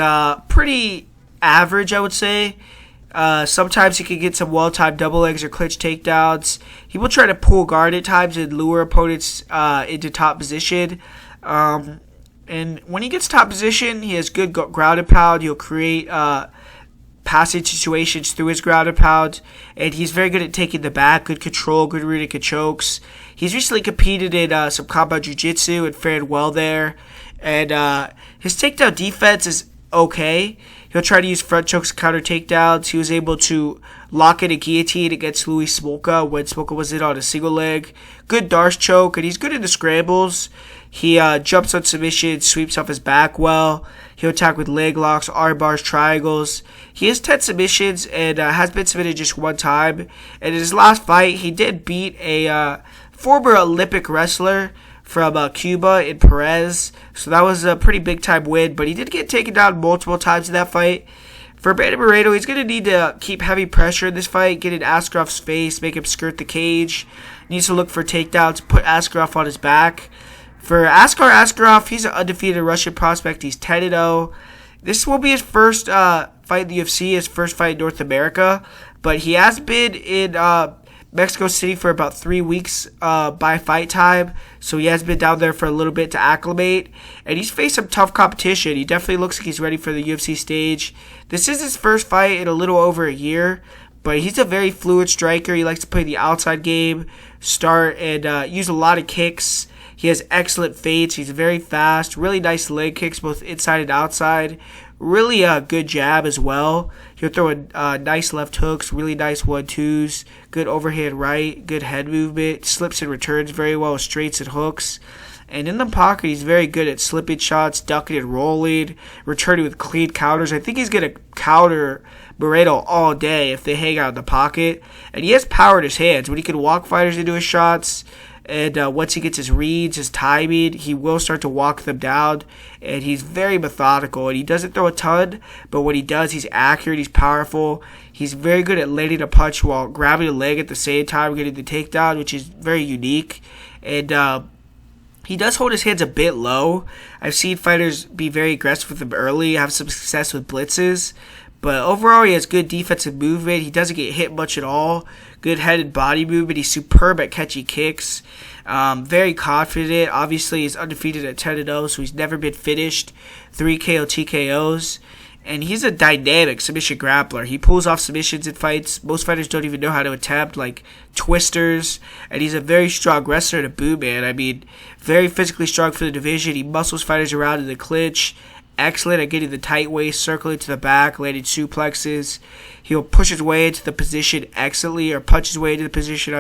pretty average, I would say. Sometimes he can get some well-timed double legs or clinch takedowns. He will try to pull guard at times and lure opponents into top position. And when he gets top position, he has good grounded pound. He'll create passage situations through his grounded pound. And he's very good at taking the back, good control, good rear naked chokes. He's recently competed in some combat jiu-jitsu and fared well there. And his takedown defense is okay. He'll try to use front chokes to counter takedowns. He was able to lock in a guillotine against Louis Smolka when Smolka was in on a single leg. Good Darce choke, and he's good in the scrambles. He jumps on submission, sweeps off his back well. He'll attack with leg locks, arm bars, triangles. He has 10 submissions and has been submitted just one time. And in his last fight, he did beat a former Olympic wrestler from Cuba in Perez. So that was a pretty big-time win, but he did get taken down multiple times in that fight. For Brandon Moreno, he's going to need to keep heavy pressure in this fight, get in Askarov's face, make him skirt the cage. Needs to look for takedowns, put Askarov on his back. For Askar Askarov, he's an undefeated Russian prospect. He's 10-0. This will be his first fight in the UFC, his first fight in North America. But he has been in Mexico City for about 3 weeks by fight time. So he has been down there for a little bit to acclimate. And he's faced some tough competition. He definitely looks like he's ready for the UFC stage. This is his first fight in a little over a year. But he's a very fluid striker. He likes to play the outside game, start, and use a lot of kicks. He has excellent feints. He's very fast. Really nice leg kicks, both inside and outside. Really a good jab as well. He'll throw nice left hooks, really nice 1-2s, good overhand right, good head movement, slips and returns very well with straights and hooks. And in the pocket, he's very good at slipping shots, ducking and rolling, returning with clean counters. I think he's going to counter Moreno all day if they hang out in the pocket. And he has power in his hands. When he can walk fighters into his shots, and once he gets his reads, his timing, he will start to walk them down. And he's very methodical. And he doesn't throw a ton, but when he does, he's accurate, he's powerful. He's very good at landing a punch while grabbing a leg at the same time, getting the takedown, which is very unique. And he does hold his hands a bit low. I've seen fighters be very aggressive with him early, have some success with blitzes. But overall, he has good defensive movement. He doesn't get hit much at all. Good head and body movement. He's superb at catchy kicks. Very confident. Obviously, he's undefeated at 10-0, so he's never been finished. 3 KO TKOs. And he's a dynamic submission grappler. He pulls off submissions in fights most fighters don't even know how to attempt, like twisters. And he's a very strong wrestler and a boom man. I mean, very physically strong for the division. He muscles fighters around in the clinch. Excellent at getting the tight waist, circling to the back, landing suplexes. He'll push his way into the position excellently, or punch his way into the position,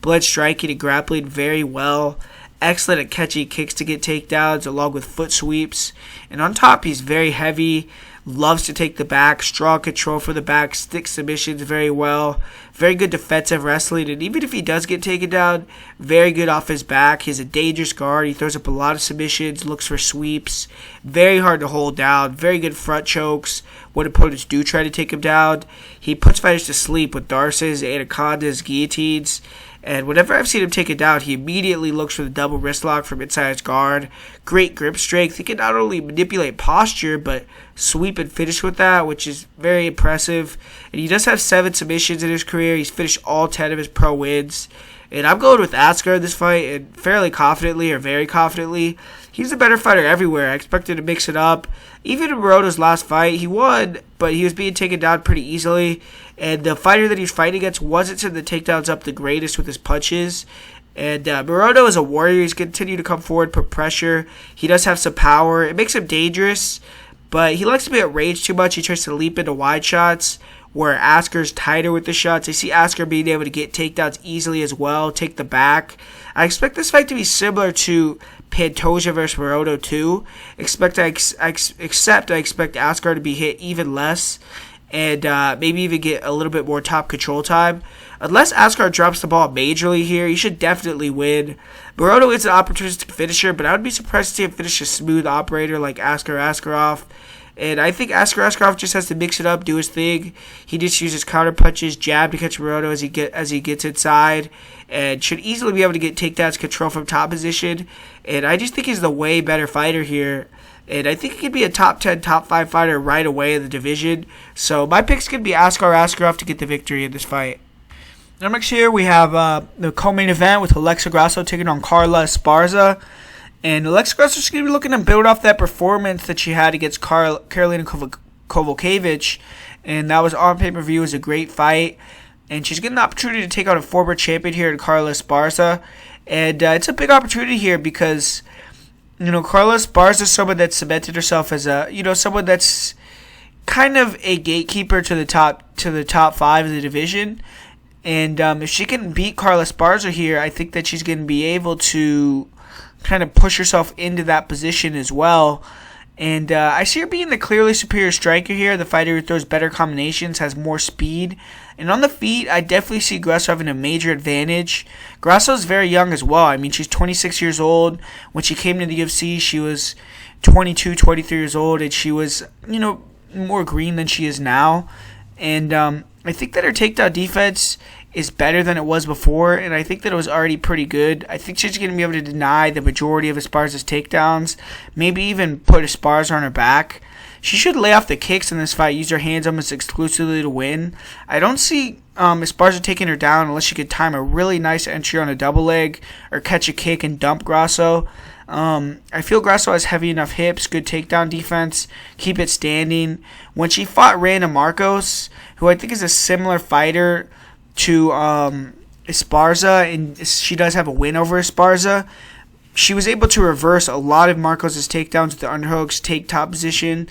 Blend striking and grappling very well. Excellent at catching kicks to get takedowns, along with foot sweeps. And on top, he's very heavy, loves to take the back, strong control for the back, sticks submissions very well. Very good defensive wrestling, and even if he does get taken down, very good off his back. He's a dangerous guard. He throws up a lot of submissions, looks for sweeps. Very hard to hold down. Very good front chokes when opponents do try to take him down. He puts fighters to sleep with darces, anacondas, guillotines. And whenever I've seen him take it down, he immediately looks for the double wrist lock from inside his guard. Great grip strength. He can not only manipulate posture, but sweep and finish with that, which is very impressive. And he does have 7 submissions in his career. He's finished all 10 of his pro wins. And I'm going with Askar in this fight, and fairly confidently, or very confidently. He's a better fighter everywhere. I expect him to mix it up. Even in Morono's last fight, he won, but he was being taken down pretty easily. And the fighter that he's fighting against wasn't setting the takedowns up the greatest with his punches. And Morono is a warrior. He's continued to come forward, put pressure. He does have some power. It makes him dangerous, but he likes to be at range too much. He tries to leap into wide shots, where Askar's tighter with the shots. I see Askar being able to get takedowns easily as well, take the back. I expect this fight to be similar to Pantoja versus Morono too. Except I expect Askar to be hit even less, and maybe even get a little bit more top control time. Unless Askar drops the ball majorly here, he should definitely win. Morono is an opportunistic finisher, but I would be surprised to see him finish a smooth operator like Askar Askarov. And I think Askar Askarov just has to mix it up, do his thing. He just uses counter punches, jab to catch Morono as he gets inside, and should easily be able to get takedowns, control from top position. And I just think he's the way better fighter here. And I think he could be a top 10, top 5 fighter right away in the division. So my pick's going to be Askar Askarov to get the victory in this fight. Now next here we have the co-main event with Alexa Grasso taking on Carla Esparza. And Alexa Grasso is going to be looking to build off that performance that she had against Karolina Kowalkiewicz. And that was on pay-per-view. It was a great fight. And she's getting the opportunity to take on a former champion here in Carla Esparza. And it's a big opportunity here because, Carla Esparza is someone that's cemented herself as someone that's kind of a gatekeeper to the top 5 of the division. And if she can beat Carla Esparza here, I think that she's going to be able to kind of push herself into that position as well. And I see her being the clearly superior striker here. The fighter who throws better combinations, has more speed. And on the feet, I definitely see Grasso having a major advantage. Grasso is very young as well. I mean, she's 26 years old. When she came to the UFC, she was 22, 23 years old. And she was, more green than she is now. And I think that her takedown defense is better than it was before, and I think that it was already pretty good. I think she's going to be able to deny the majority of Esparza's takedowns, maybe even put Esparza on her back. She should lay off the kicks in this fight, use her hands almost exclusively to win. I don't see Esparza taking her down unless she could time a really nice entry on a double leg or catch a kick and dump Grasso. I feel Grasso has heavy enough hips, good takedown defense, keep it standing. When she fought Reina Marcos, who I think is a similar fighter to Esparza, and she does have a win over Esparza, she was able to reverse a lot of Marcos' takedowns with the underhooks, take top position,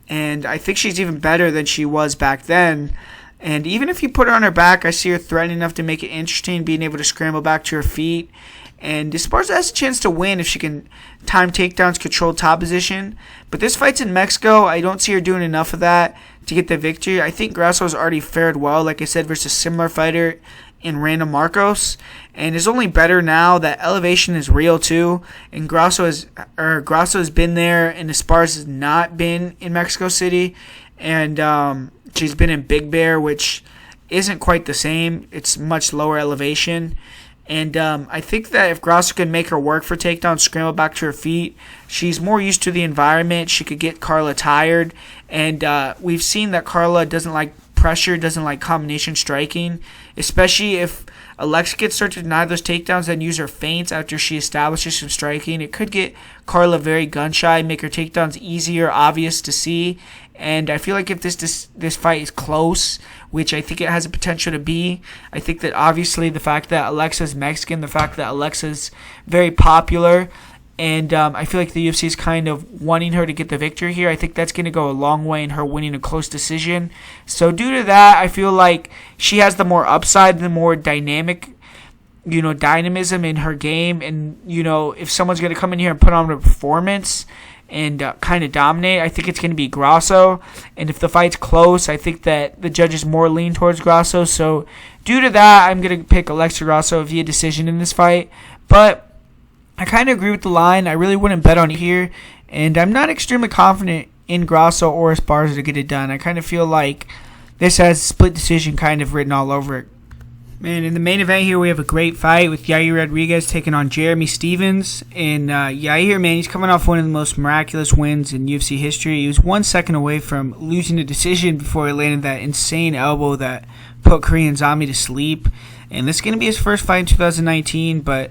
and I think she's even better than she was back then. And even if you put her on her back, I see her threatening enough to make it interesting, being able to scramble back to her feet. And Esparza has a chance to win if she can time takedowns, control top position. But this fight's in Mexico. I don't see her doing enough of that to get the victory. I think Grasso's already fared well, like I said, versus a similar fighter in Reina Marcos. And is only better now that elevation is real too. And Grasso has been there, and Esparza has not been in Mexico City. And she's been in Big Bear, which isn't quite the same. It's much lower elevation. And I think that if Grasso can make her work for takedowns, scramble back to her feet, she's more used to the environment. She could get Carla tired. And we've seen that Carla doesn't like pressure, doesn't like combination striking, especially if Alexa gets started to deny those takedowns and use her feints after she establishes some striking. It could get Carla very gun-shy, make her takedowns easier, obvious to see. And I feel like if this fight is close, which I think it has a potential to be, I think that obviously the fact that Alexa's Mexican, the fact that Alexa's very popular, and I feel like the UFC is kind of wanting her to get the victory here. I think that's going to go a long way in her winning a close decision. So due to that, I feel like she has the more upside, the more dynamic, dynamism in her game. And, if someone's going to come in here and put on a performance and kind of dominate, I think it's going to be Grasso. And if the fight's close, I think that the judges more lean towards Grasso. So due to that, I'm going to pick Alexa Grasso via decision in this fight. But I kind of agree with the line. I really wouldn't bet on it here. And I'm not extremely confident in Grasso or Esparza to get it done. I kind of feel like this has split decision kind of written all over it. Man, in the main event here, we have a great fight with Yair Rodriguez taking on Jeremy Stephens. And Yair, man, he's coming off one of the most miraculous wins in UFC history. He was 1 second away from losing the decision before he landed that insane elbow that put Korean Zombie to sleep. And this is going to be his first fight in 2019, but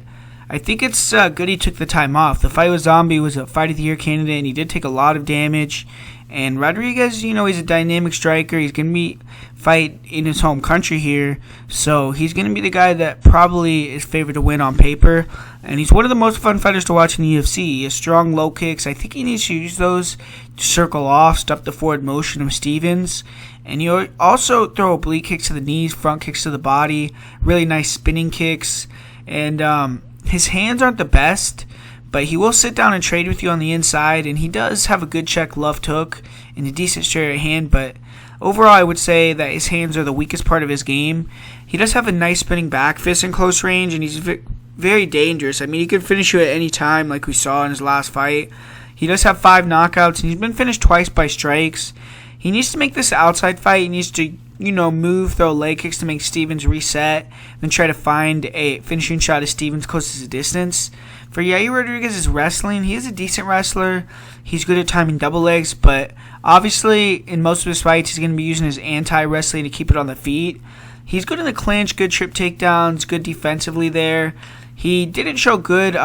I think it's good he took the time off. The fight with Zombie was a Fight of the Year candidate, and he did take a lot of damage. And Rodriguez, he's a dynamic striker. He's going to fight in his home country here. So he's going to be the guy that probably is favored to win on paper. And he's one of the most fun fighters to watch in the UFC. He has strong low kicks. I think he needs to use those to circle off, stop the forward motion of Stephens. And he also throw oblique kicks to the knees, front kicks to the body, really nice spinning kicks. And his hands aren't the best, but he will sit down and trade with you on the inside, and he does have a good check left hook and a decent straight right hand, but overall I would say that his hands are the weakest part of his game. He does have a nice spinning back fist in close range, and he's very dangerous. I mean, he could finish you at any time like we saw in his last fight. He does have 5 knockouts, and he's been finished twice by strikes. He needs to make this an outside fight. He needs to move, throw leg kicks to make Stephens reset, then try to find a finishing shot of Stephens close to distance. For Yair Rodriguez's wrestling, he is a decent wrestler. He's good at timing double legs, but obviously in most of his fights, he's going to be using his anti-wrestling to keep it on the feet. He's good in the clinch, good trip takedowns, good defensively there. He didn't show good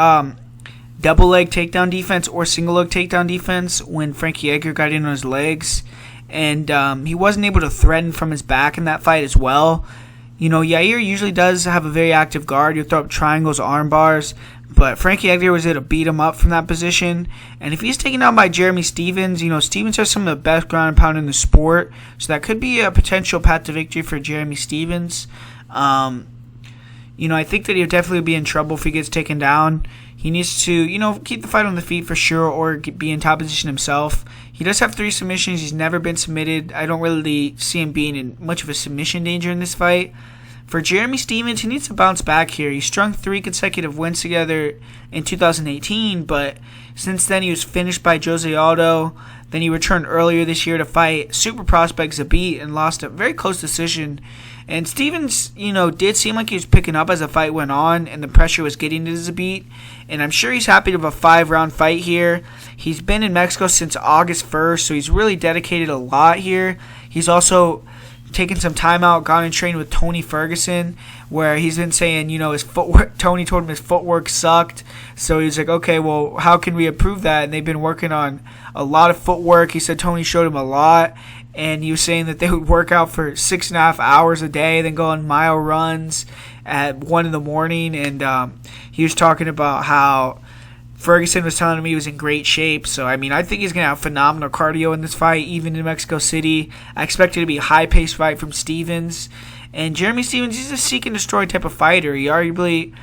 double leg takedown defense or single leg takedown defense when Frankie Edgar got in on his legs. And he wasn't able to threaten from his back in that fight as well. Yair usually does have a very active guard. He'll throw up triangles, arm bars. But Frankie Edgar was able to beat him up from that position. And if he's taken down by Jeremy Stephens, Stephens has some of the best ground and pound in the sport. So that could be a potential path to victory for Jeremy Stephens. I think that he'll definitely be in trouble if he gets taken down. He needs to, keep the fight on the feet for sure, or be in top position himself. He does have 3 submissions. He's never been submitted. I don't really see him being in much of a submission danger in this fight. For Jeremy Stephens, he needs to bounce back here. He strung 3 consecutive wins together in 2018, but since then he was finished by Jose Aldo. Then he returned earlier this year to fight super prospect Zabit and lost a very close decision. And Stephens, did seem like he was picking up as the fight went on and the pressure was getting to Zabit. And I'm sure he's happy to have a 5-round fight here. He's been in Mexico since August 1st, so he's really dedicated a lot here. He's also taken some time out, gone and trained with Tony Ferguson, where he's been saying, his footwork. Tony told him his footwork sucked, so he's like, okay, well, how can we improve that? And they've been working on a lot of footwork. He said Tony showed him a lot, and he was saying that they would work out for 6.5 hours a day, then go on mile runs at 1 in the morning, and he was talking about how Ferguson was telling him he was in great shape. So, I think he's going to have phenomenal cardio in this fight, even in Mexico City. I expect it to be a high-paced fight from Stephens. And Jeremy Stephens, he's a seek-and-destroy type of fighter. He arguably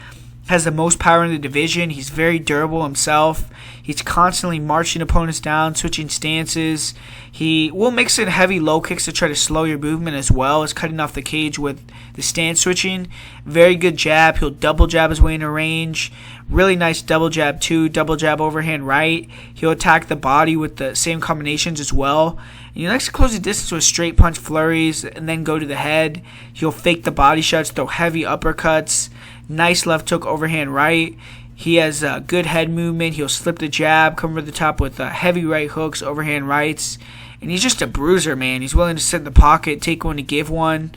has the most power in the division. He's very durable himself. He's constantly marching opponents down, switching stances. He will mix in heavy low kicks to try to slow your movement as well as cutting off the cage with the stance switching. Very good jab. He'll double jab his way into range. Really nice double jab too, double jab overhand right. He'll attack the body with the same combinations as well. And he likes to close the distance with straight punch flurries and then go to the head. He'll fake the body shots, throw heavy uppercuts. Nice left hook overhand right. He has good head movement. He'll slip the jab, come over the top with heavy right hooks, overhand rights. And he's just a bruiser, man. He's willing to sit in the pocket, take one to give one.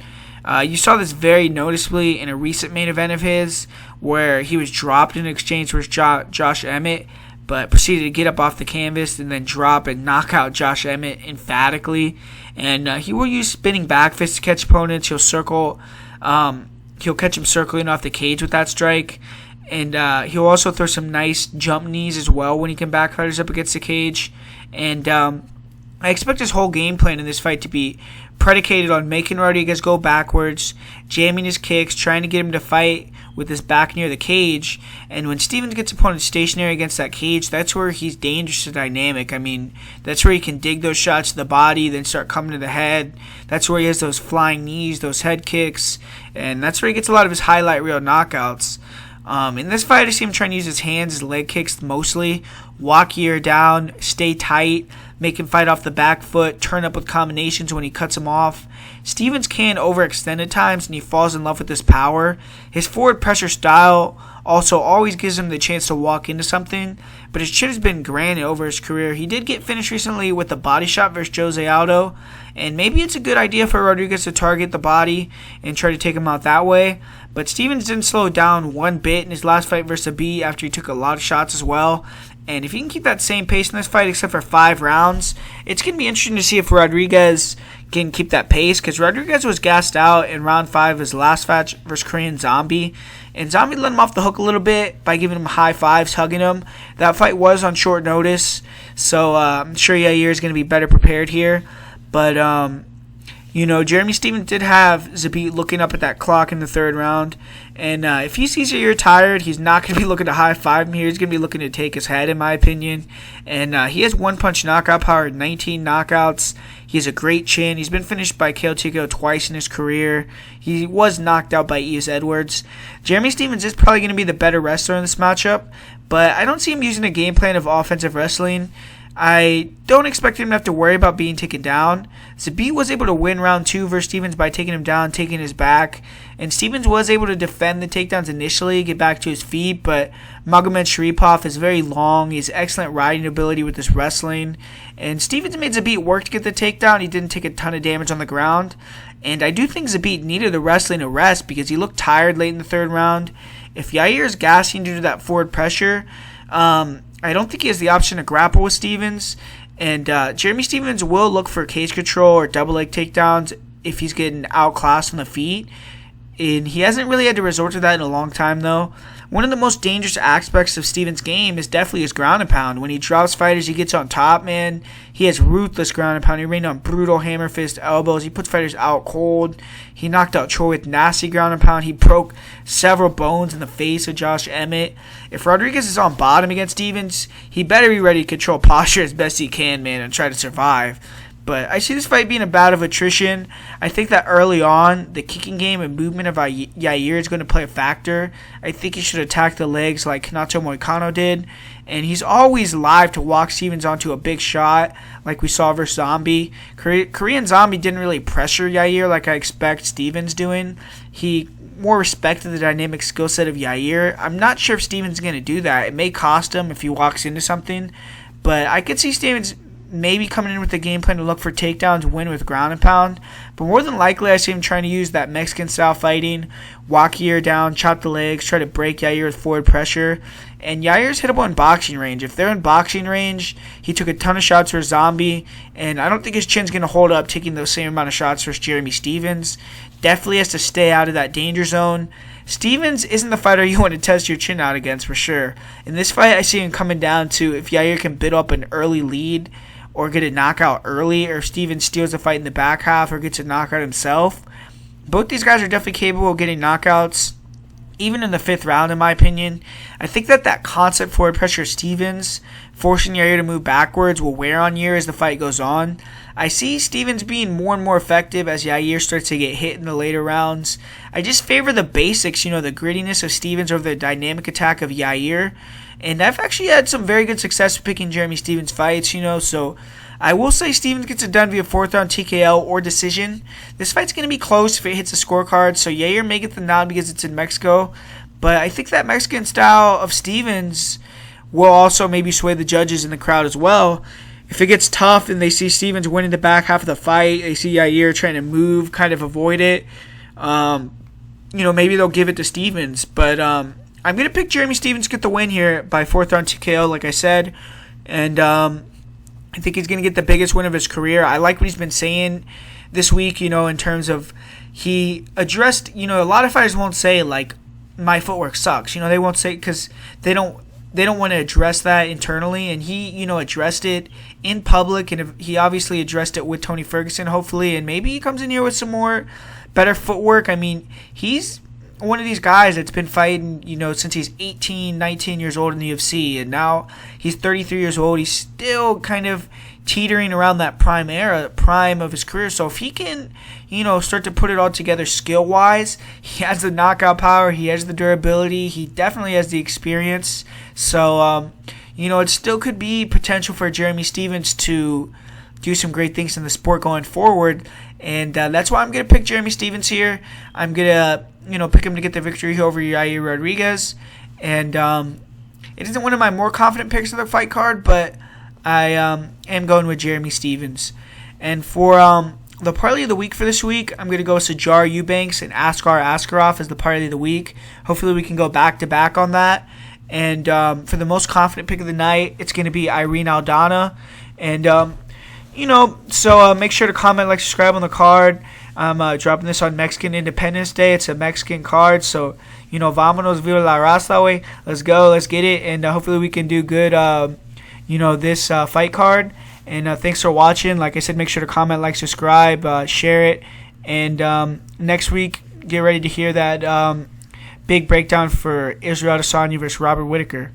You saw this very noticeably in a recent main event of his where he was dropped in exchange for Josh Emmett, but proceeded to get up off the canvas and then drop and knock out Josh Emmett emphatically. And he will use spinning back fists to catch opponents. He'll circle. He'll catch him circling off the cage with that strike. And he'll also throw some nice jump knees as well when he can back fighters up against the cage. And I expect his whole game plan in this fight to be predicated on making Rodriguez go backwards, jamming his kicks, trying to get him to fight with his back near the cage. And when Stephens gets opponents stationary against that cage, that's where he's dangerous to dynamic. That's where he can dig those shots to the body, then start coming to the head. That's where he has those flying knees, those head kicks, and that's where he gets a lot of his highlight reel knockouts. In this fight, I see him trying to use his hands, his leg kicks mostly, walk Yair down, stay tight, make him fight off the back foot, turn up with combinations when he cuts him off. Stephens can overextend at times, and he falls in love with his power. His forward pressure style also always gives him the chance to walk into something, but his chin has been granted over his career. He did get finished recently with a body shot versus Jose Aldo, and maybe it's a good idea for Rodriguez to target the body and try to take him out that way. But Stephens didn't slow down one bit in his last fight versus Zabit after he took a lot of shots as well. And if he can keep that same pace in this fight, except for 5 rounds, it's going to be interesting to see if Rodriguez can keep that pace, because Rodriguez was gassed out in round 5 of his last fight versus Korean Zombie. And Zombie let him off the hook a little bit by giving him high fives, hugging him. That fight was on short notice, so I'm sure Yair is going to be better prepared here. But, Jeremy Stephens did have Zabit looking up at that clock in the 3rd round. And if he sees Yair tired, he's not going to be looking to high-five him here. He's going to be looking to take his head, in my opinion. And he has one-punch knockout power, 19 knockouts. He has a great chin. He's been finished by Caio Tico twice in his career. He was knocked out by E.S. Edwards. Jeremy Stephens is probably going to be the better wrestler in this matchup, but I don't see him using a game plan of offensive wrestling. I don't expect him to have to worry about being taken down. Zabit was able to win round 2 versus Stephens by taking him down, taking his back. And Stephens was able to defend the takedowns initially, get back to his feet, but Magomed Sharipov is very long. He has excellent riding ability with his wrestling. And Stephens made Zabit work to get the takedown. He didn't take a ton of damage on the ground. And I do think Zabit needed the wrestling to rest because he looked tired late in the 3rd round. If Yair is gassing due to that forward pressure, I don't think he has the option to grapple with Stephens. And Jeremy Stephens will look for cage control or double leg takedowns if he's getting outclassed on the feet. And he hasn't really had to resort to that in a long time, though. One of the most dangerous aspects of Stephens' game is definitely his ground and pound. When he drops fighters, he gets on top, man. He has ruthless ground and pound. He rained on brutal hammer fist elbows. He puts fighters out cold. He knocked out Troy with nasty ground and pound. He broke several bones in the face of Josh Emmett. If Rodriguez is on bottom against Stephens, he better be ready to control posture as best he can, man, and try to survive. But I see this fight being a bout of attrition. I think that early on, the kicking game and movement of Yair is going to play a factor. I think he should attack the legs like Renato Moicano did. And he's always live to walk Stephens onto a big shot like we saw versus Zombie. Korean Zombie didn't really pressure Yair like I expect Stephens doing. He more respected the dynamic skill set of Yair. I'm not sure if Stephens is going to do that. It may cost him if he walks into something. But I could see Stephens maybe coming in with a game plan to look for takedowns, win with ground and pound. But more than likely, I see him trying to use that Mexican-style fighting, walk Yair down, chop the legs, try to break Yair with forward pressure. And Yair's hittable in boxing range. If they're in boxing range, he took a ton of shots for Zombie, and I don't think his chin's going to hold up taking the same amount of shots versus Jeremy Stephens. Definitely has to stay out of that danger zone. Stephens isn't the fighter you want to test your chin out against for sure. In this fight, I see him coming down to if Yair can build up an early lead or get a knockout early, or if Stephens steals the fight in the back half or gets a knockout himself. Both these guys are definitely capable of getting knockouts, even in the 5th round, in my opinion. I think that concept forward pressure Stephens, forcing Yair to move backwards, will wear on Yair as the fight goes on. I see Stephens being more and more effective as Yair starts to get hit in the later rounds. I just favor the basics, the grittiness of Stephens over the dynamic attack of Yair. And I've actually had some very good success picking Jeremy Stephens fights, so I will say Stephens gets it done via 4th round TKO or decision. This fight's going to be close if it hits the scorecard, so Yair may get the nod because it's in Mexico. But I think that Mexican style of Stephens will also maybe sway the judges in the crowd as well. If it gets tough and they see Stephens winning the back half of the fight, they see Yair trying to move, kind of avoid it, maybe they'll give it to Stephens. But I'm going to pick Jeremy Stephens to get the win here by 4th round TKO, like I said. And I think he's going to get the biggest win of his career. I like what he's been saying this week, in terms of he addressed, a lot of fighters won't say, like, my footwork sucks. They won't say because they don't want to address that internally. And he, addressed it in public. And he obviously addressed it with Tony Ferguson, hopefully. And maybe he comes in here with some more better footwork. I mean, he's one of these guys that's been fighting, since he's 18, 19 years old in the UFC, and now he's 33 years old. He's still kind of teetering around that prime of his career. So if he can, start to put it all together skill-wise, he has the knockout power, he has the durability, he definitely has the experience. So, it still could be potential for Jeremy Stephens to do some great things in the sport going forward. And that's why I'm going to pick Jeremy Stephens here. I'm going to, pick him to get the victory over Yair Rodriguez. And it isn't one of my more confident picks of the fight card, but I am going with Jeremy Stephens. And for the parlay of the week for this week, I'm going to go with Sijara Eubanks and Askar Askarov as the parlay of the week. Hopefully we can go back-to-back on that. And for the most confident pick of the night, it's going to be Irene Aldana. And so make sure to comment, like, subscribe on the card. I'm dropping this on Mexican Independence Day. It's a Mexican card, so, vámonos, viva la raza, way. Let's go, let's get it, and hopefully we can do good, this fight card. And thanks for watching. Like I said, make sure to comment, like, subscribe, share it. And next week, get ready to hear that big breakdown for Israel Adesanya versus Robert Whittaker.